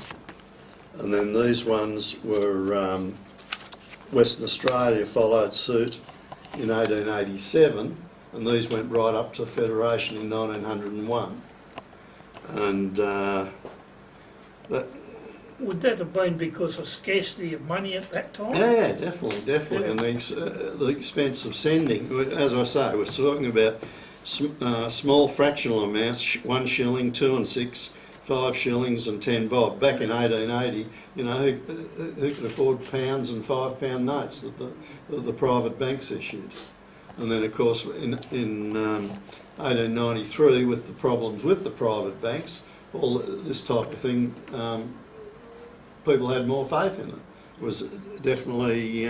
and then these ones were Western Australia followed suit in 1887, and these went right up to Federation in 1901. And Would that have been because of scarcity of money at that time? yeah, definitely. Yeah. And the expense of sending, as I say, we're talking about small fractional amounts, 1 shilling, 2 and 6, 5 shillings and 10 bob. Back in 1880, you know, who could afford pounds and £5 notes that the private banks issued? And then, of course, in 1893, with the problems with the private banks, all this type of thing, people had more faith in it. It was definitely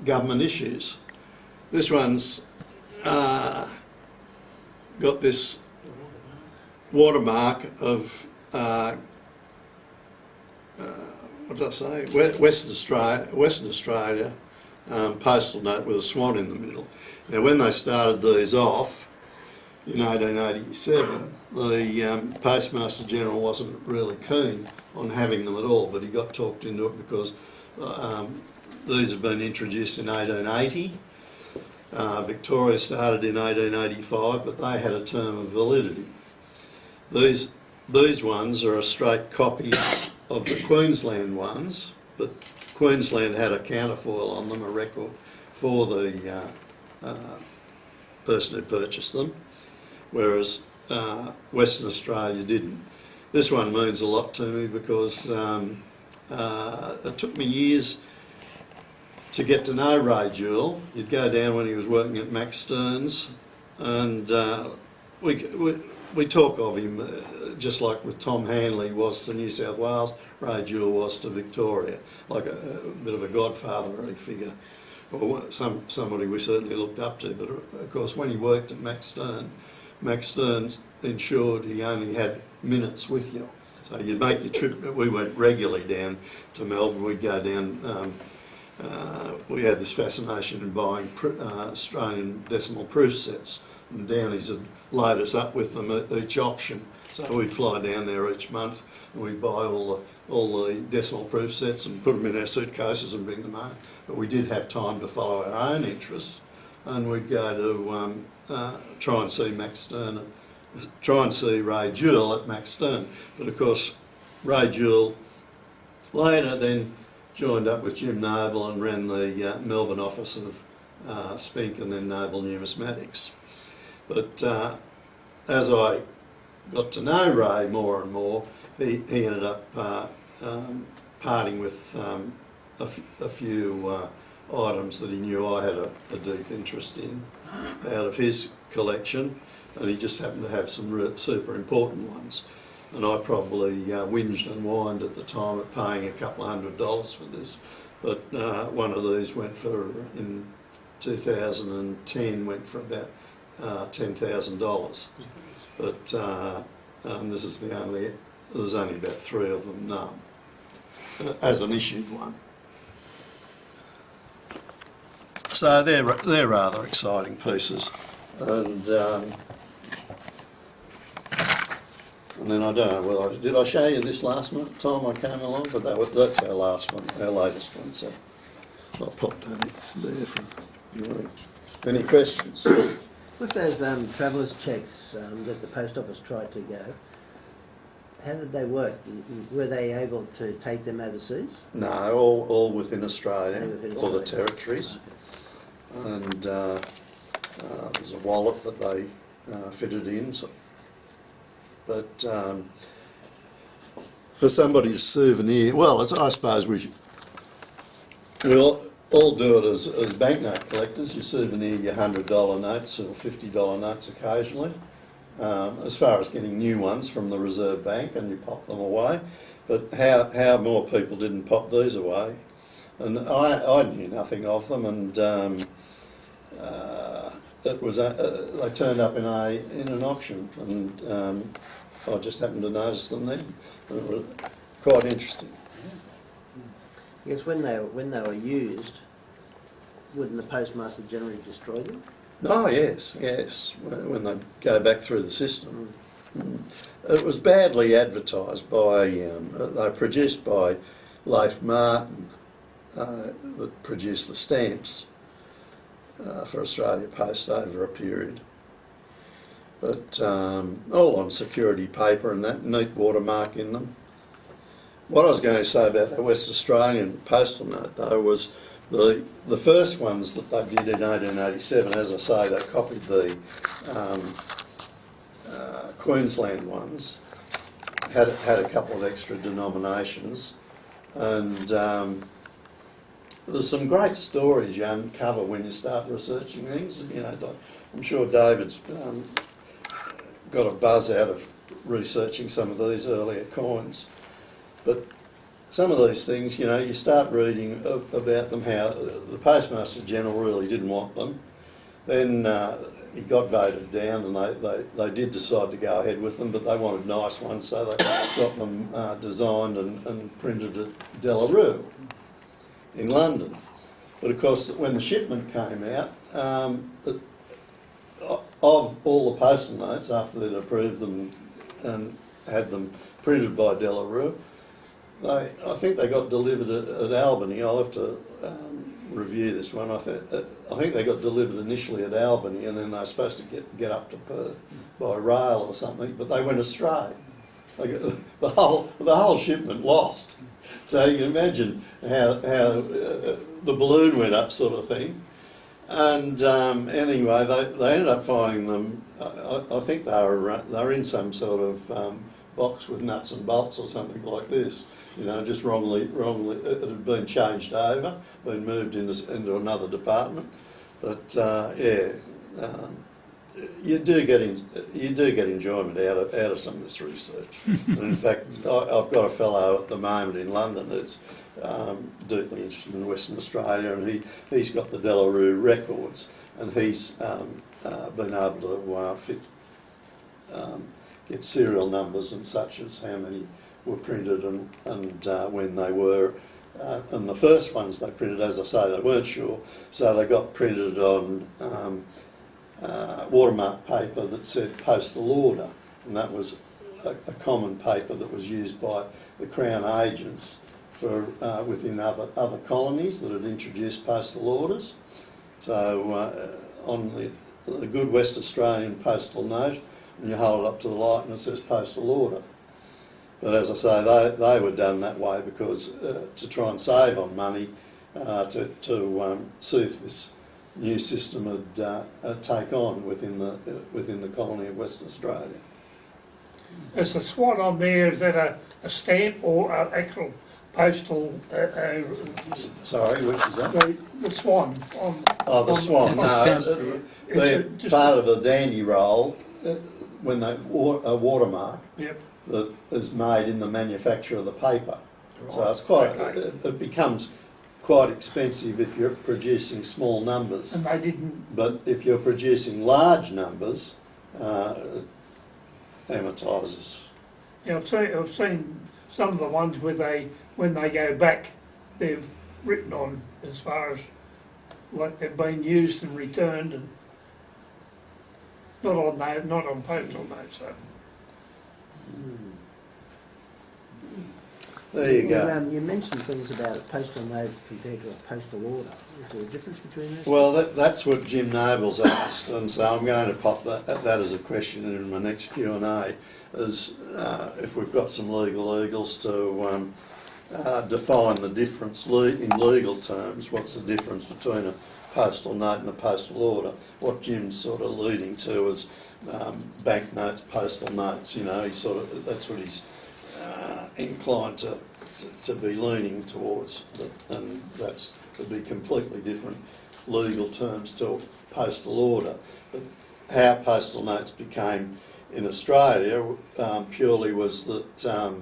government issues. This one's got this watermark of what did I say? Western Australia postal note with a swan in the middle. Now, when they started these off in 1887, the Postmaster General wasn't really keen on having them at all, but he got talked into it because these have been introduced in 1880. Victoria started in 1885, but they had a term of validity. These ones are a straight copy of the Queensland ones, but Queensland had a counterfoil on them, a record for the person who purchased them, whereas Western Australia didn't. This one means a lot to me because it took me years to get to know Ray Jewell. You'd go down when he was working at Max Stearns, and we talk of him just like with Tom Hanley was to New South Wales, Ray Jewell was to Victoria, like a bit of a godfatherly figure, or somebody we certainly looked up to. But of course, when he worked at Max Stearns ensured he only had minutes with you. So you'd make your trip. We went regularly down to Melbourne. We'd go down. We had this fascination in buying Australian decimal proof sets, and Downies would load us up with them at each auction. So we'd fly down there each month and we'd buy all the decimal proof sets and put them in our suitcases and bring them home. But we did have time to follow our own interests, and we'd go to try and see Max Stern, try and see Ray Jewell at Max Stern. But of course, Ray Jewell later then joined up with Jim Noble and ran the Melbourne office of Spink and then Noble Numismatics. But as I got to know Ray more and more, he ended up parting with a few items that he knew I had a deep interest in out of his collection, and he just happened to have some super important ones. And I probably whinged and whined at the time at paying a couple of $100 for this. But one of these went for, in 2010, went for about $10,000. But this is the only, there's only about 3 of them known as an issued one. So they're rather exciting pieces. And then I don't know whether did I show you this last time I came along, but that's our last one, our latest one. So I'll pop that in there for you. Any questions? With those travellers' checks that the post office tried to go, how did they work? Were they able to take them overseas? No, all within Australia, Within all the Australia. territories. And there's a wallet that they fitted in. So, but for somebody's souvenir, well, I suppose we'll all do it as banknote collectors. You souvenir your $100 notes or $50 notes occasionally. As far as getting new ones from the Reserve Bank, and you pop them away. But how more people didn't pop these away? And I knew nothing of them, and it was they turned up in an auction, and I just happened to notice them then. It was quite interesting. Yes, when they were used, wouldn't the postmaster generally destroy them? Oh yes, when they go back through the system. It was badly advertised by, they produced by Leif Martin, that produced the stamps for Australia Post over a period. But all on security paper and that neat watermark in them. What I was going to say about the West Australian postal note though was the first ones that they did in 1887, as I say, they copied the Queensland ones, had a couple of extra denominations, and there's some great stories you uncover when you start researching things. You know, I'm sure David's got a buzz out of researching some of these earlier coins, but some of these things, you know, you start reading about them, how the Postmaster General really didn't want them. Then he got voted down, and they did decide to go ahead with them, but they wanted nice ones, so they got them designed and printed at Delarue in London. But of course, when the shipment came out, of all the postal notes, after they'd approved them and had them printed by Delarue, I think they got delivered at Albany. I'll have to review this one. I think they got delivered initially at Albany, and then they were supposed to get up to Perth by rail or something, but they went astray. The whole shipment lost. So you can imagine how the balloon went up, sort of thing. And anyway, they ended up finding them. I think they were in some sort of box with nuts and bolts or something like this. You know, just wrongly. It had been changed over, been moved into another department. But you do get enjoyment out of some of this research. And in fact, I've got a fellow at the moment in London that's deeply interested in Western Australia, and he's got the Delarue records, and he's been able to get serial numbers and such as how many were printed and when they were. And the first ones they printed, as I say, they weren't sure, so they got printed on watermark paper that said postal order, and that was a common paper that was used by the Crown agents for within other colonies that had introduced postal orders. So on the good West Australian postal note, and you hold it up to the light and it says postal order. But as I say, they were done that way because to try and save on money, to see if this new system would take on within the colony of Western Australia. Is the swan on there, is that a stamp or an actual postal? Sorry, which is that? The swan on. Oh, the swan. It's a stamp. They're part of the dandy roll when they a watermark. Yep. That is made in the manufacture of the paper. Right. So it's quite. Okay. It becomes quite expensive if you're producing small numbers. And they didn't. But if you're producing large numbers, it amortises. Yeah, I've seen some of the ones where when they go back, they've written on as far as like they've been used and returned, and not on postal notes. So. There you go. Well, you mentioned things about a postal note compared to a postal order. Is there a difference between those? Well, that's what Jim Noble's asked, and so I'm going to pop that as a question in my next Q&A, is if we've got some legal eagles to define the difference in legal terms. What's the difference between a postal note and a postal order? What Jim's sort of alluding to is banknotes, postal notes. You know, that's what he's inclined to be leaning towards, and that's to be completely different legal terms to a postal order. But how postal notes became in Australia purely was that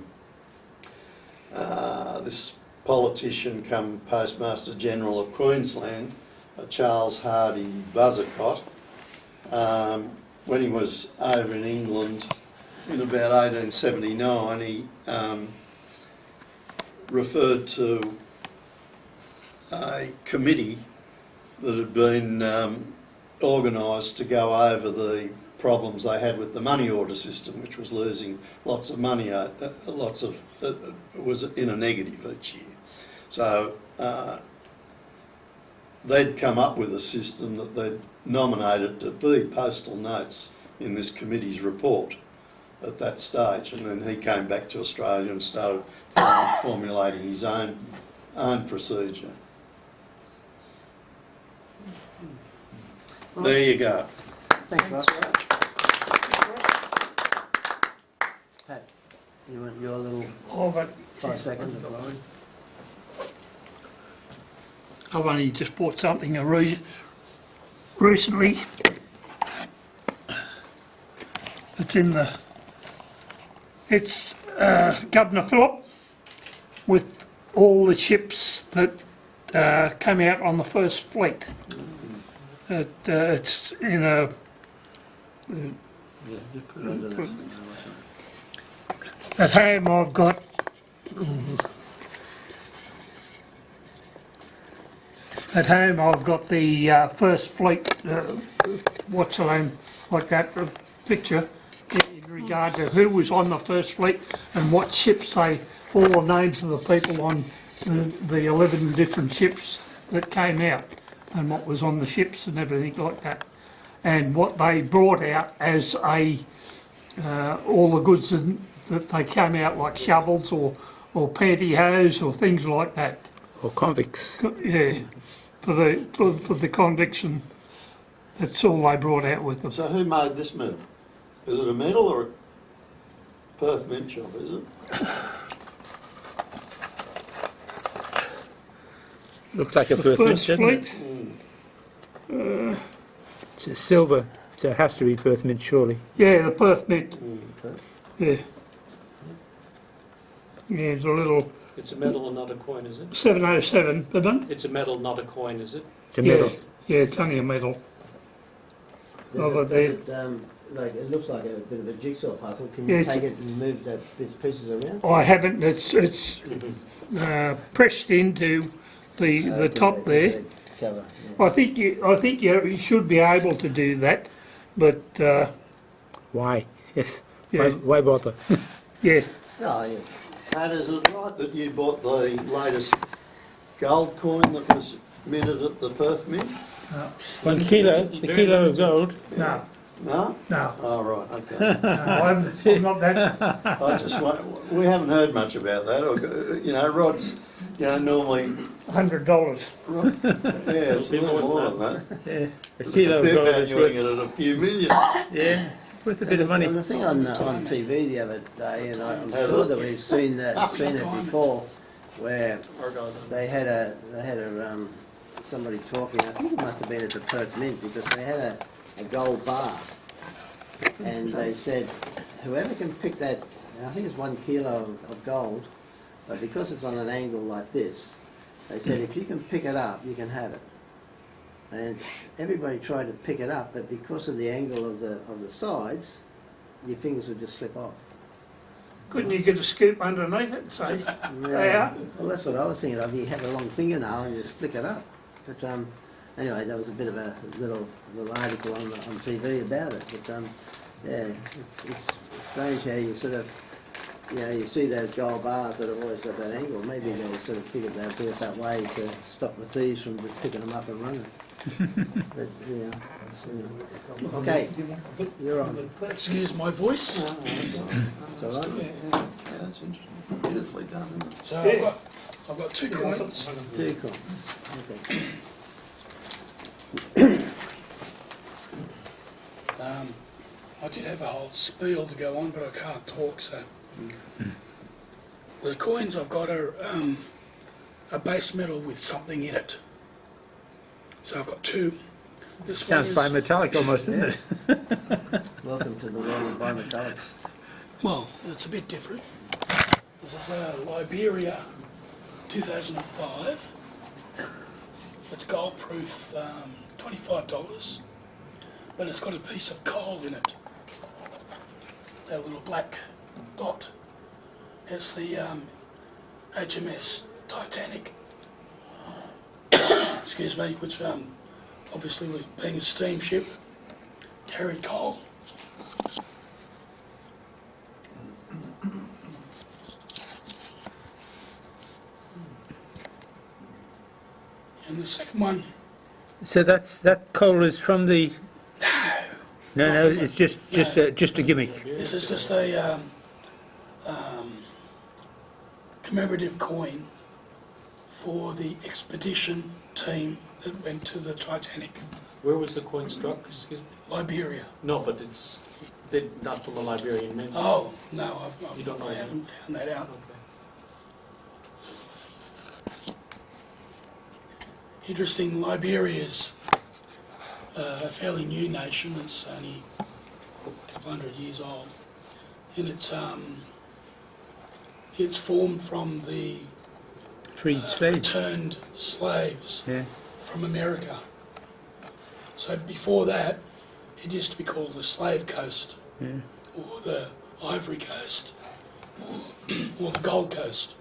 this politician come Postmaster General of Queensland, Charles Hardy Buzzacott, when he was over in England in about 1879, he referred to a committee that had been organised to go over the problems they had with the money order system, which was losing lots of money, was in a negative each year. So they'd come up with a system that they'd nominated to be postal notes in this committee's report at that stage, and then he came back to Australia and started formulating his own procedure. Right. There you go. Thanks, Ross. Pat, you want your little Oh, but 5 seconds of glory? I've only just bought something recently. It's Governor Phillip with all the ships that came out on the first fleet. It's in a. Yeah, just put it under that. At home I've got. At home I've got the first fleet, what's the name, like that picture in regard to who was on the first fleet and what ships all the names of the people on the 11 different ships that came out and what was on the ships and everything like that. And what they brought out as all the goods that they came out, like shovels or pantyhose or things like that. Or convicts. Yeah, for the conviction. That's all they brought out with them. So who made this medal? Is it a medal or a Perth mint shop, is it? Looks like a The Perth mint, first doesn't it? fleet, It's a silver, so it has to be Perth mint, surely. yeah, the Perth Mint, yeah. Yeah, it's a little It's a medal and not a coin, is it? 707, pardon? It's a medal, not a coin, is it? It's a medal. Yeah, it's only a medal. Oh, Does they- it, like, it looks like a bit of a jigsaw puzzle. Can Yeah, you it's- take it and move the pieces around? I haven't, it's pressed into the top there. Cover, yeah. I think you should be able to do that, but Why? Yes. yeah, Why bother? yeah. Oh, yeah. And is it right that you bought the latest gold coin that was minted at the Perth Mint? 1 kilo, the kilo of gold. No, No? no, Oh, right, okay. no, I'm not that. I just want, we haven't heard much about that. Or, you know, Rod's, you know, normally, $100. yeah, it's a Bit little more more than than that. Yeah. A kilo of They're gold is valuing worth, it at a few million. yeah, it's worth a bit of money. There was a thing on TV the other day, and I'm Has sure it? that we've seen it before, where they had somebody talking. I think it must have been at the Perth Mint, because they had a gold bar, and they said whoever can pick that, I think it's 1 kilo of gold, but because it's on an angle like this, they said if you can pick it up, you can have it. And everybody tried to pick it up, but because of the angle of the sides, your fingers would just slip off. Couldn't you get a scoop underneath it and say, yeah? Well, that's what I was thinking of. You have a long fingernail and you just flick it up. But anyway, that was a bit of a little article on TV about it. But yeah, it's strange how you sort of, you know, you see those gold bars that have always got that angle. Maybe they sort of figured they'd do it that way to stop the thieves from just picking them up and running. But yeah, okay, you're on. Excuse my voice. It's all right. Yeah, that's interesting. Beautifully done, isn't it? So I've got 2 coins. Two coins. Okay. I did have a whole spiel to go on, but I can't talk, so. The coins I've got are a base metal with something in it. So I've got 2. This Sounds one is, bimetallic almost, isn't it? Welcome to the world of bimetallics. well, it's a bit different. This is a Liberia 2005. It's gold proof, $25, but it's got a piece of coal in it. That little black dot. It's the HMS Titanic. Excuse me, which obviously was being a steamship, carried coal. And the second one, So that coal is from the... No, it's just a gimmick. this is just a commemorative coin for the expedition team that went to the Titanic, Where was the coin struck? Excuse me. Liberia. No, but it's not from a Liberian mint. Oh, no, You don't know I that? haven't found that out. Okay. Interesting, Liberia's a fairly new nation. It's only a couple hundred years old, and it's formed from the Freed slaves. returned slaves Yeah. from America. So before that, it used to be called the Slave Coast, Yeah. or the Ivory Coast, or the Gold Coast,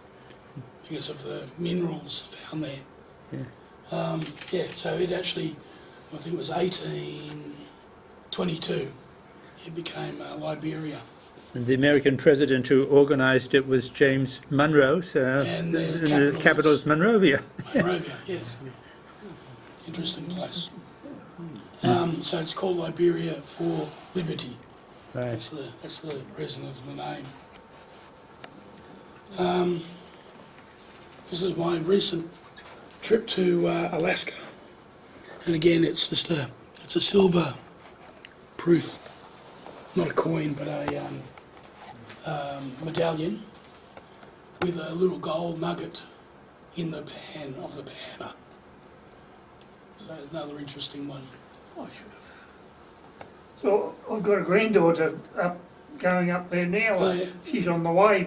because of the minerals found there. Yeah. So it actually, I think it was 1822, it became Liberia. And the American president who organised it was James Monroe, so And the the capital capital is Monrovia. Monrovia, yes. Interesting place. So it's called Liberia for Liberty. Right. That's the reason of the name. This is my recent trip to Alaska. And again, it's just it's a silver proof, not a coin, but a medallion with a little gold nugget in the pan of the banner. So another interesting one. So I've got a granddaughter going up there now. Oh, yeah. She's on the way.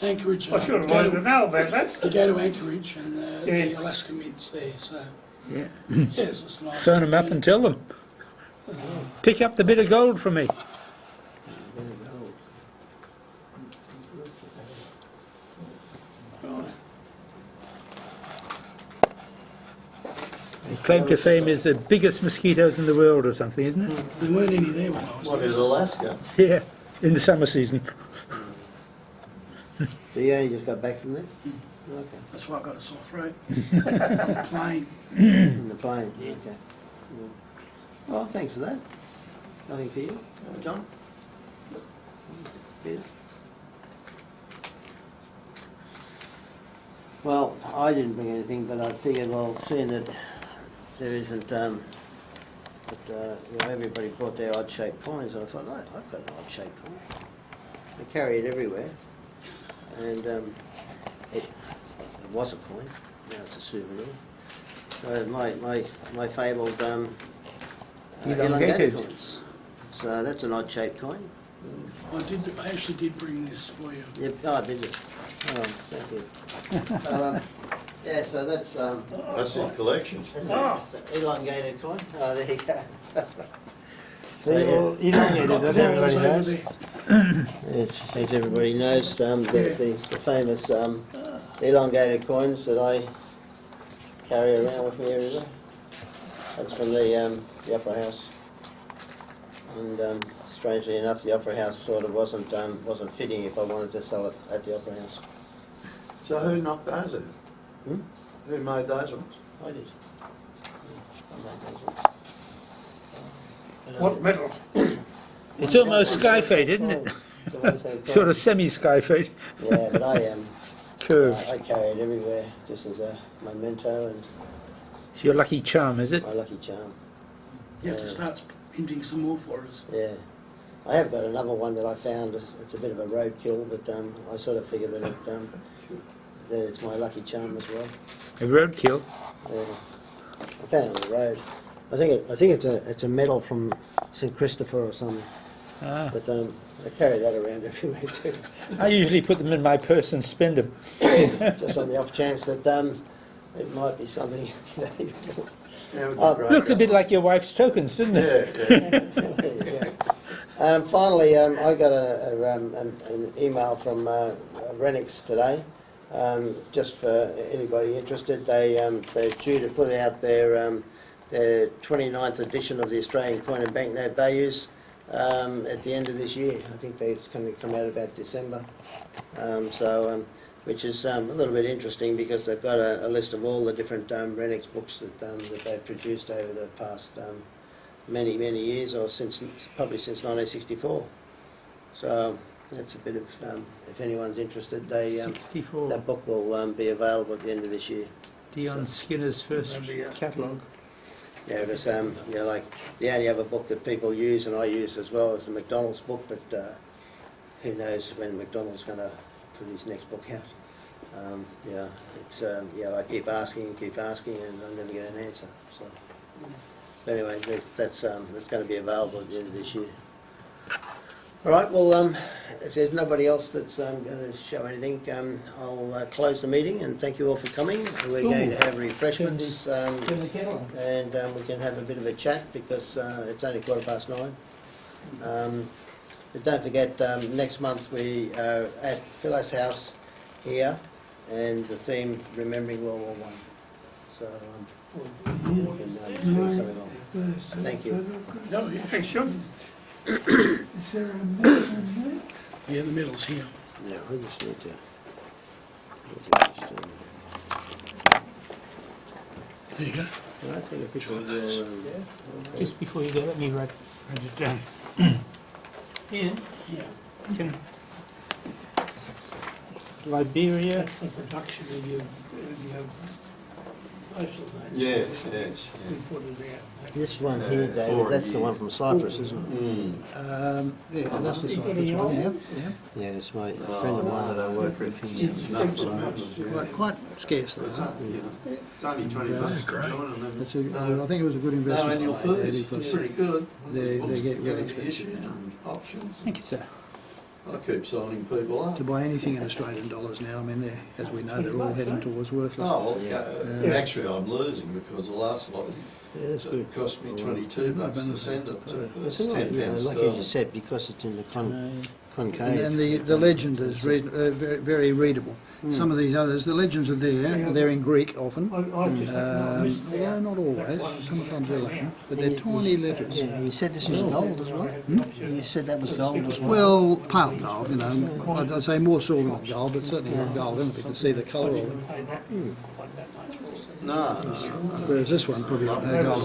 Anchorage. I should have wanted to know about that. They go to Anchorage and Yeah. the Alaska Mint's there. So Yeah. it's just nice. Phone them up and tell them. Pick up the bit of gold for me. They claim to fame is the biggest mosquitoes in the world or something, isn't it? There weren't any there when I was What there. is Alaska? Yeah, in the summer season. So you only just got back from there? Okay. That's why I got a sore throat on the plane. In the plane? Okay. Yeah. Well, thanks for that. Nothing for you, John? Peter? Well, I didn't bring anything, but I figured, well, seeing that there isn't, everybody brought their odd-shaped coins, I thought, I've got an odd-shaped coin. I carry it everywhere, and it was a coin, now it's a souvenir. So my fabled elongated coins. So that's an odd-shaped coin. I actually did bring this for you. Yep. Oh, did you? Oh, thank you. Yeah, so that's That's in collection. that's an elongated coin. Oh, there you go. So, They're all elongated, As aren't everybody Over knows, there. as everybody knows, the famous elongated coins that I carry around with me everywhere. That's from the Opera House, and strangely enough, the Opera House sort of wasn't fitting if I wanted to sell it at the Opera House. So who knocked those out? Hmm? Who made those ones? I did. What metal? It's almost sky fade, isn't it? Sort of semi-sky fade. Yeah, but I Curved. I carry it everywhere just as a memento and It's your lucky charm, is it? my lucky charm. You have to start minting some more for us. Yeah. I have got another one that I found. It's a bit of a roadkill, but I sort of figure that that it's my lucky charm as well. A roadkill. Yeah. I found it on the road. I think it's a medal from St Christopher or something. Ah. But I carry that around everywhere too, I usually put them in my purse and spend them. just on the off chance that it might be something. How would you Oh, break Looks a up? bit like your wife's tokens, doesn't it? Yeah, yeah. Finally, I got an email from Renix today. Just for anybody interested, they're due to put out their 29th edition of the Australian Coin and Banknote Values at the end of this year. I think it's going to come out about December. Which is a little bit interesting because they've got a list of all the different Renix books that they've produced over the past many years, or probably since 1964. So that's a bit of, if anyone's interested, 64. that book will be available at the end of this year. Dion Skinner's first catalogue. Yeah, it was, like the only other book that people use, and I use as well, is the McDonald's book, but who knows when McDonald's going to put his next book out. I keep asking, and I never get an answer. So, but anyway, that's going to be available at the end of this year. All right. Well, if there's nobody else that's going to show anything, I'll close the meeting and thank you all for coming. We're going to have refreshments, and we can have a bit of a chat because it's only 9:15. But don't forget, next month we are at Phyllis House here, and the theme, Remembering World War I. So we can bring something on. Thank you. No, yeah. Thanks, John. Is there a medal in there? Yeah, the medal's here. Yeah, I just need to... There you go. Can I take a picture of your... Just before you go, let me write it down. Ian? Yeah. Can Liberia. That's the production of your Yes, yes. This one here, David, that's the one from Cyprus, isn't it? Yeah, that's the Cyprus one, yeah. Yeah, it's my friend of mine that I work with. He's from Cyprus. Quite scarce though. Huh? It's only 20 bucks to join and then That's I think it was a good no investment. annual made there fees. It's because pretty good. they get really expensive now. Options. Thank you, sir. I keep signing people up. To buy anything in Australian dollars now, I mean, as we know, they're all heading towards worthless. Oh, well, actually I'm losing because the last lot Yeah, that's good. it cost me 22 bucks to send it to. It's It's all right, 10 yeah, pounds like you sterling. just said, because it's in the concave. And the legend is very, very readable. Some of these others, the legends are there. They're in Greek often. Yeah, not always. Sometimes they're Latin, but they're tiny letters. Yeah, you said this was gold as well? You said that was gold as well? Well, pale gold, you know. I'd say more silver than gold, but certainly not gold in it. You can see the colour of it. No, Whereas this one probably gold.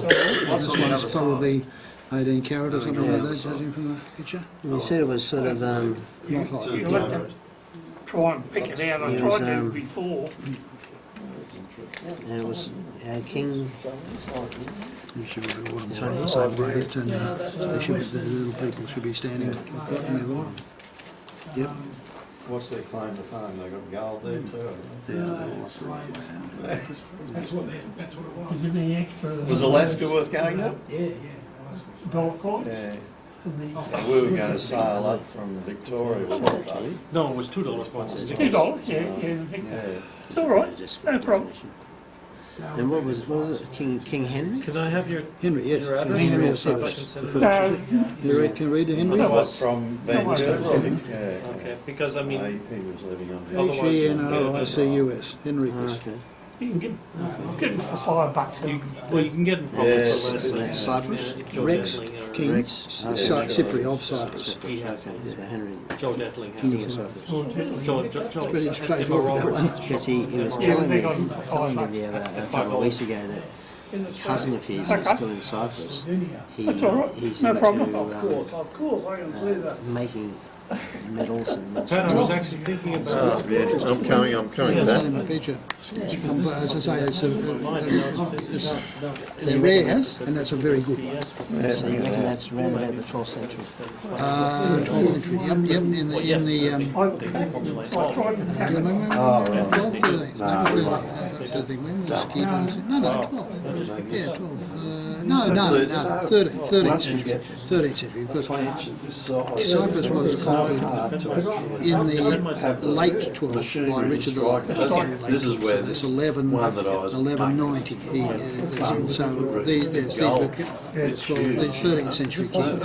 This one's probably 18 carat or something like that, judging from the picture. You said it was sort of, Not hot. You'll have to try and pick it out. I It tried was, to before. and it was King. You should be all the same way. It turned out they should be, the little people should be standing in their water. Yep. what's their claim to fame? They got gold there too. Yeah, they're all the same way. That's what it was. Is it any extra Was Alaska worth going to? dollar coins? Yeah. We were going to sail up from Victoria one day. No, it was $2 points. $2, yeah, the Victor. Yeah. It's all right, no problem. And what was it? King Henry? Can I have your Henry, yes. Your address? Henry See if I first. can send The it. first. You can read the Henry? What, from Vancouver, I think. Yeah. Okay, because I mean, He was living on Henricus. Henricus. Okay. You can get them for $5. well, you can get them probably Yes. for less So than that's Cyprus? Joe Rex Detling or King, Rex. Cypriot of Cyprus. he has Okay, so Henry, Joe Detling King has of Cyprus. Joe. Pretty straightforward, that one. Because he was telling me the other a couple of weeks ago that a cousin of his is still in Cyprus. That's all right, He's no into problem. Of course, I can see that. making medals and Pat, I was actually thinking about Oh, it'll be interesting. I'm coming Send back. him a picture. As I say, they're rare, and that's a very good one. so you reckon that's around about the 12th century? 12th century, yep, in the I tried to when 12, 13, maybe 13. That's the thing. When was Keith? No, 12. Yeah, 12. No, 13th century. 13th century, because Cyprus was conquered in the late 12th by Richard the Light. This is where So this that's one that I was 1190. So these were the 13th century kings.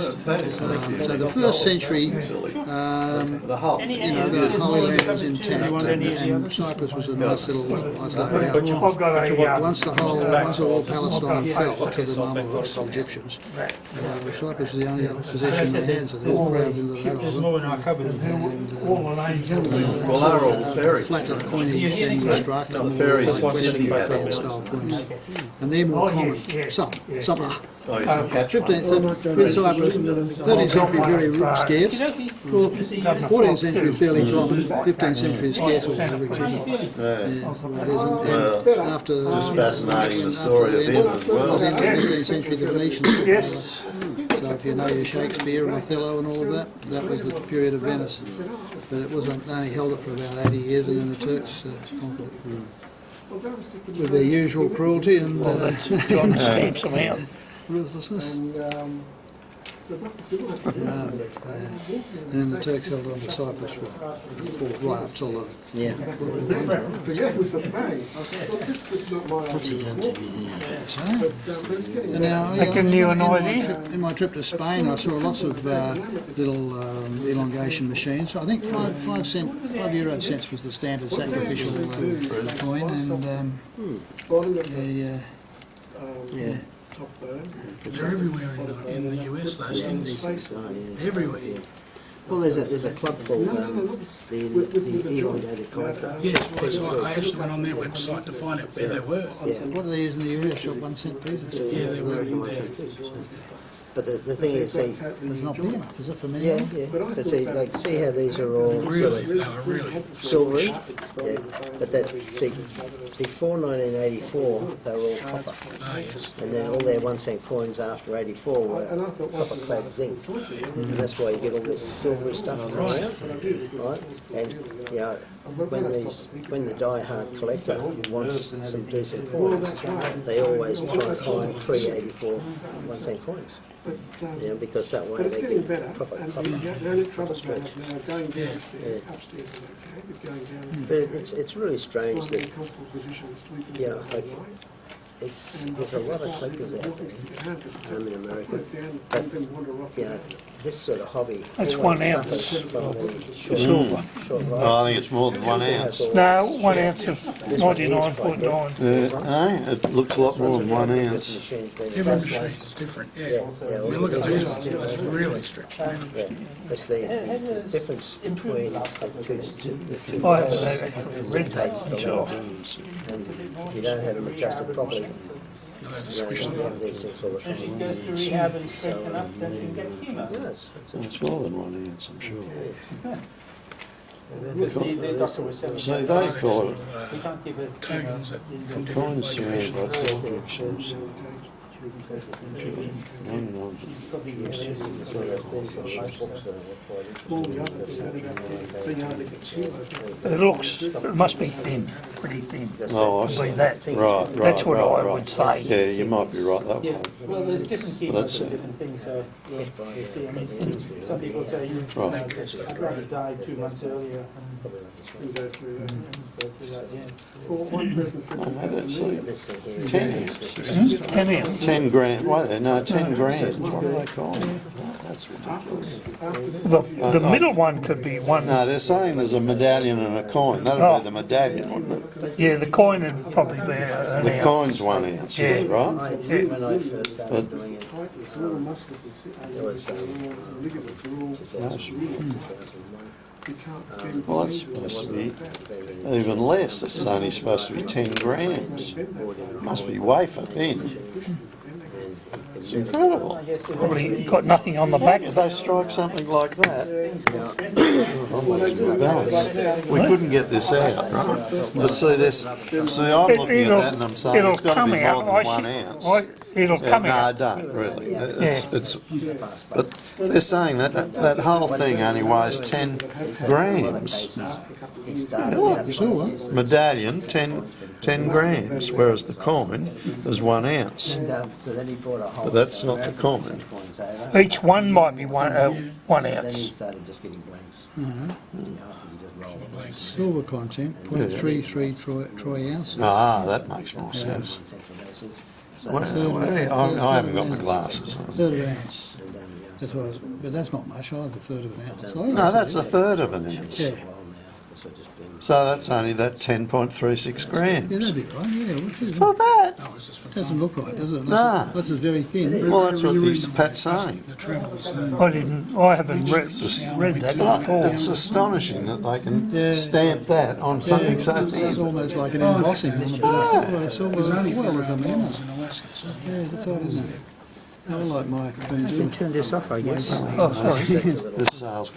So the first century, the whole. the Holy Land was intact, and Cyprus was a nice little isolated outpost. I've got a, Once the whole Palestine fell to the Mamelukes, the Egyptians, Cyprus was the only possession they had, so they all crowded into that island. more in our cupboard. All the names. Well, they're all ferries. Flatter coinage then was struck, and more ferries like in Sydney had them. band style coinage. And they're more common, some are. I used to catch them. 13th century very scarce, 14th century fairly common, 15th century is scarce all over again. And after Just fascinating the story of him as well. the 15th century the Venetians took Yes. over. So if you know your Shakespeare and Othello and all of that, that was the period of Venice. But it wasn't, they only held it for about 80 years and then the Turks conquered it. With their usual cruelty and John stamps them out. ruthlessness. And then the Turks held on to Cyprus for right up till the Yeah. But yeah, with the pay, I thought this was not my What's he idea. done to you there? so. But it's getting And now, Taking you an idea? in my trip to Spain, I saw lots of little elongation machines. I think 5 euro cents was the standard sacrificial coin, and bottom of the Yeah. top burn. They're everywhere in the US, those things. Space. Oh, yeah. Everywhere. Well, there's a club called the Elongated Club. Yes, well, I actually went on their website to find out where they were. Yeah. what do they use in the US? 1 cent pieces. Yeah, they were in there. But the thing is, see, It's not big enough, is it, for me? yeah, yeah. But see, like, see how these are all Really, sort they of were really. silvery? Yeah. But that, see, before 1984, they were all copper. Ah, yes. And then all their 1 cent coins after 84 were copper clad zinc. And that's why you get all this silvery stuff coming out, right? And, you know, when the die-hard collector wants some decent coins, they always try and find 384 1 cent coins. You know, because that way they get proper stretch. But it's really strange that, yeah, like, there's a lot of collectors out there in America, but yeah, this sort of hobby That's always 1 ounce. suffers from the short Oh, ride. I think it's more than 1 ounce. No, 1 ounce of 99.9. Yeah, it looks a lot more than 1 ounce. Every machine is different, yeah. Yeah, I mean, look at this one, it's really stretched out. yeah, it's the difference between the two I haven't actually read that takes the myself. length. And if you don't have them adjusted properly, I had to you know, squish you them. have these things all the If she time. goes to rehab and straighten up, then she can get chemo. Yes, It's more than 1 ounce, I'm sure. The doctor was saying, So they call it we can't give her chemo. Tokens that from different coins locations. about subjections. Probably It must be thin, pretty thin. Oh, I Be see. that. Right, That's what I right. would say. Yeah, you might be right that Yeah, way. well, there's different That's chemos for it. different things, so, yeah, you see, I mean, some people say you Right. I'd rather die 2 months earlier and go through that, yeah. I don't see. this thing here. 10 ounces. 10 ounce. 10 grand, wait, no, 10 grams. What do they call it? That's ridiculous. The middle one could be one. No, they're saying there's a medallion and a coin. That'll be the medallion, wouldn't it? Yeah, the coin would probably be an The ounce. coin's 1 ounce, yeah, Yeah. right? When I first started But- doing it, it was 2001. Well, that's supposed to be even less. It's only supposed to be 10 grams. Must be wafer thin. It's incredible. I guess if Probably got nothing on the back. If they strike something like that, we couldn't get this out, right? But see this, see I'm looking at that and I'm saying It'll it's got to come be out. more than 1 ounce. It'll Yeah, come no, I out. don't really. But they're saying that whole thing only weighs 10 grams. He started out Medallion, 10 grams, whereas the coin is 1 ounce. so then he brought a whole But that's not the coin. coins over. Each one might be one Then he ounce. started just getting blanks. You know, I think he just rolled the blanks. Silver content, 0.33 troy ounces. Ah, that makes more sense. Well, I haven't got my glasses. Third of an ounce. That's what I was, but that's not much either, a third of an ounce. No, that's a third of an ounce. Yeah, So that's only that 10.36 yeah, grams. that'd be right, yeah. Which is, For that? No, it's just for doesn't look right, does it? No. This is very thin. Well, that's what Pat's saying. the travels. I haven't read that before. It's astonishing that they can stamp that on something so It's thin. almost like an embossing on a bit of silver foil or something, isn't it? in Alaska, so. Yeah, that's right, isn't it? I like my transfer. turn this off, I guess. Oh, sorry. This sales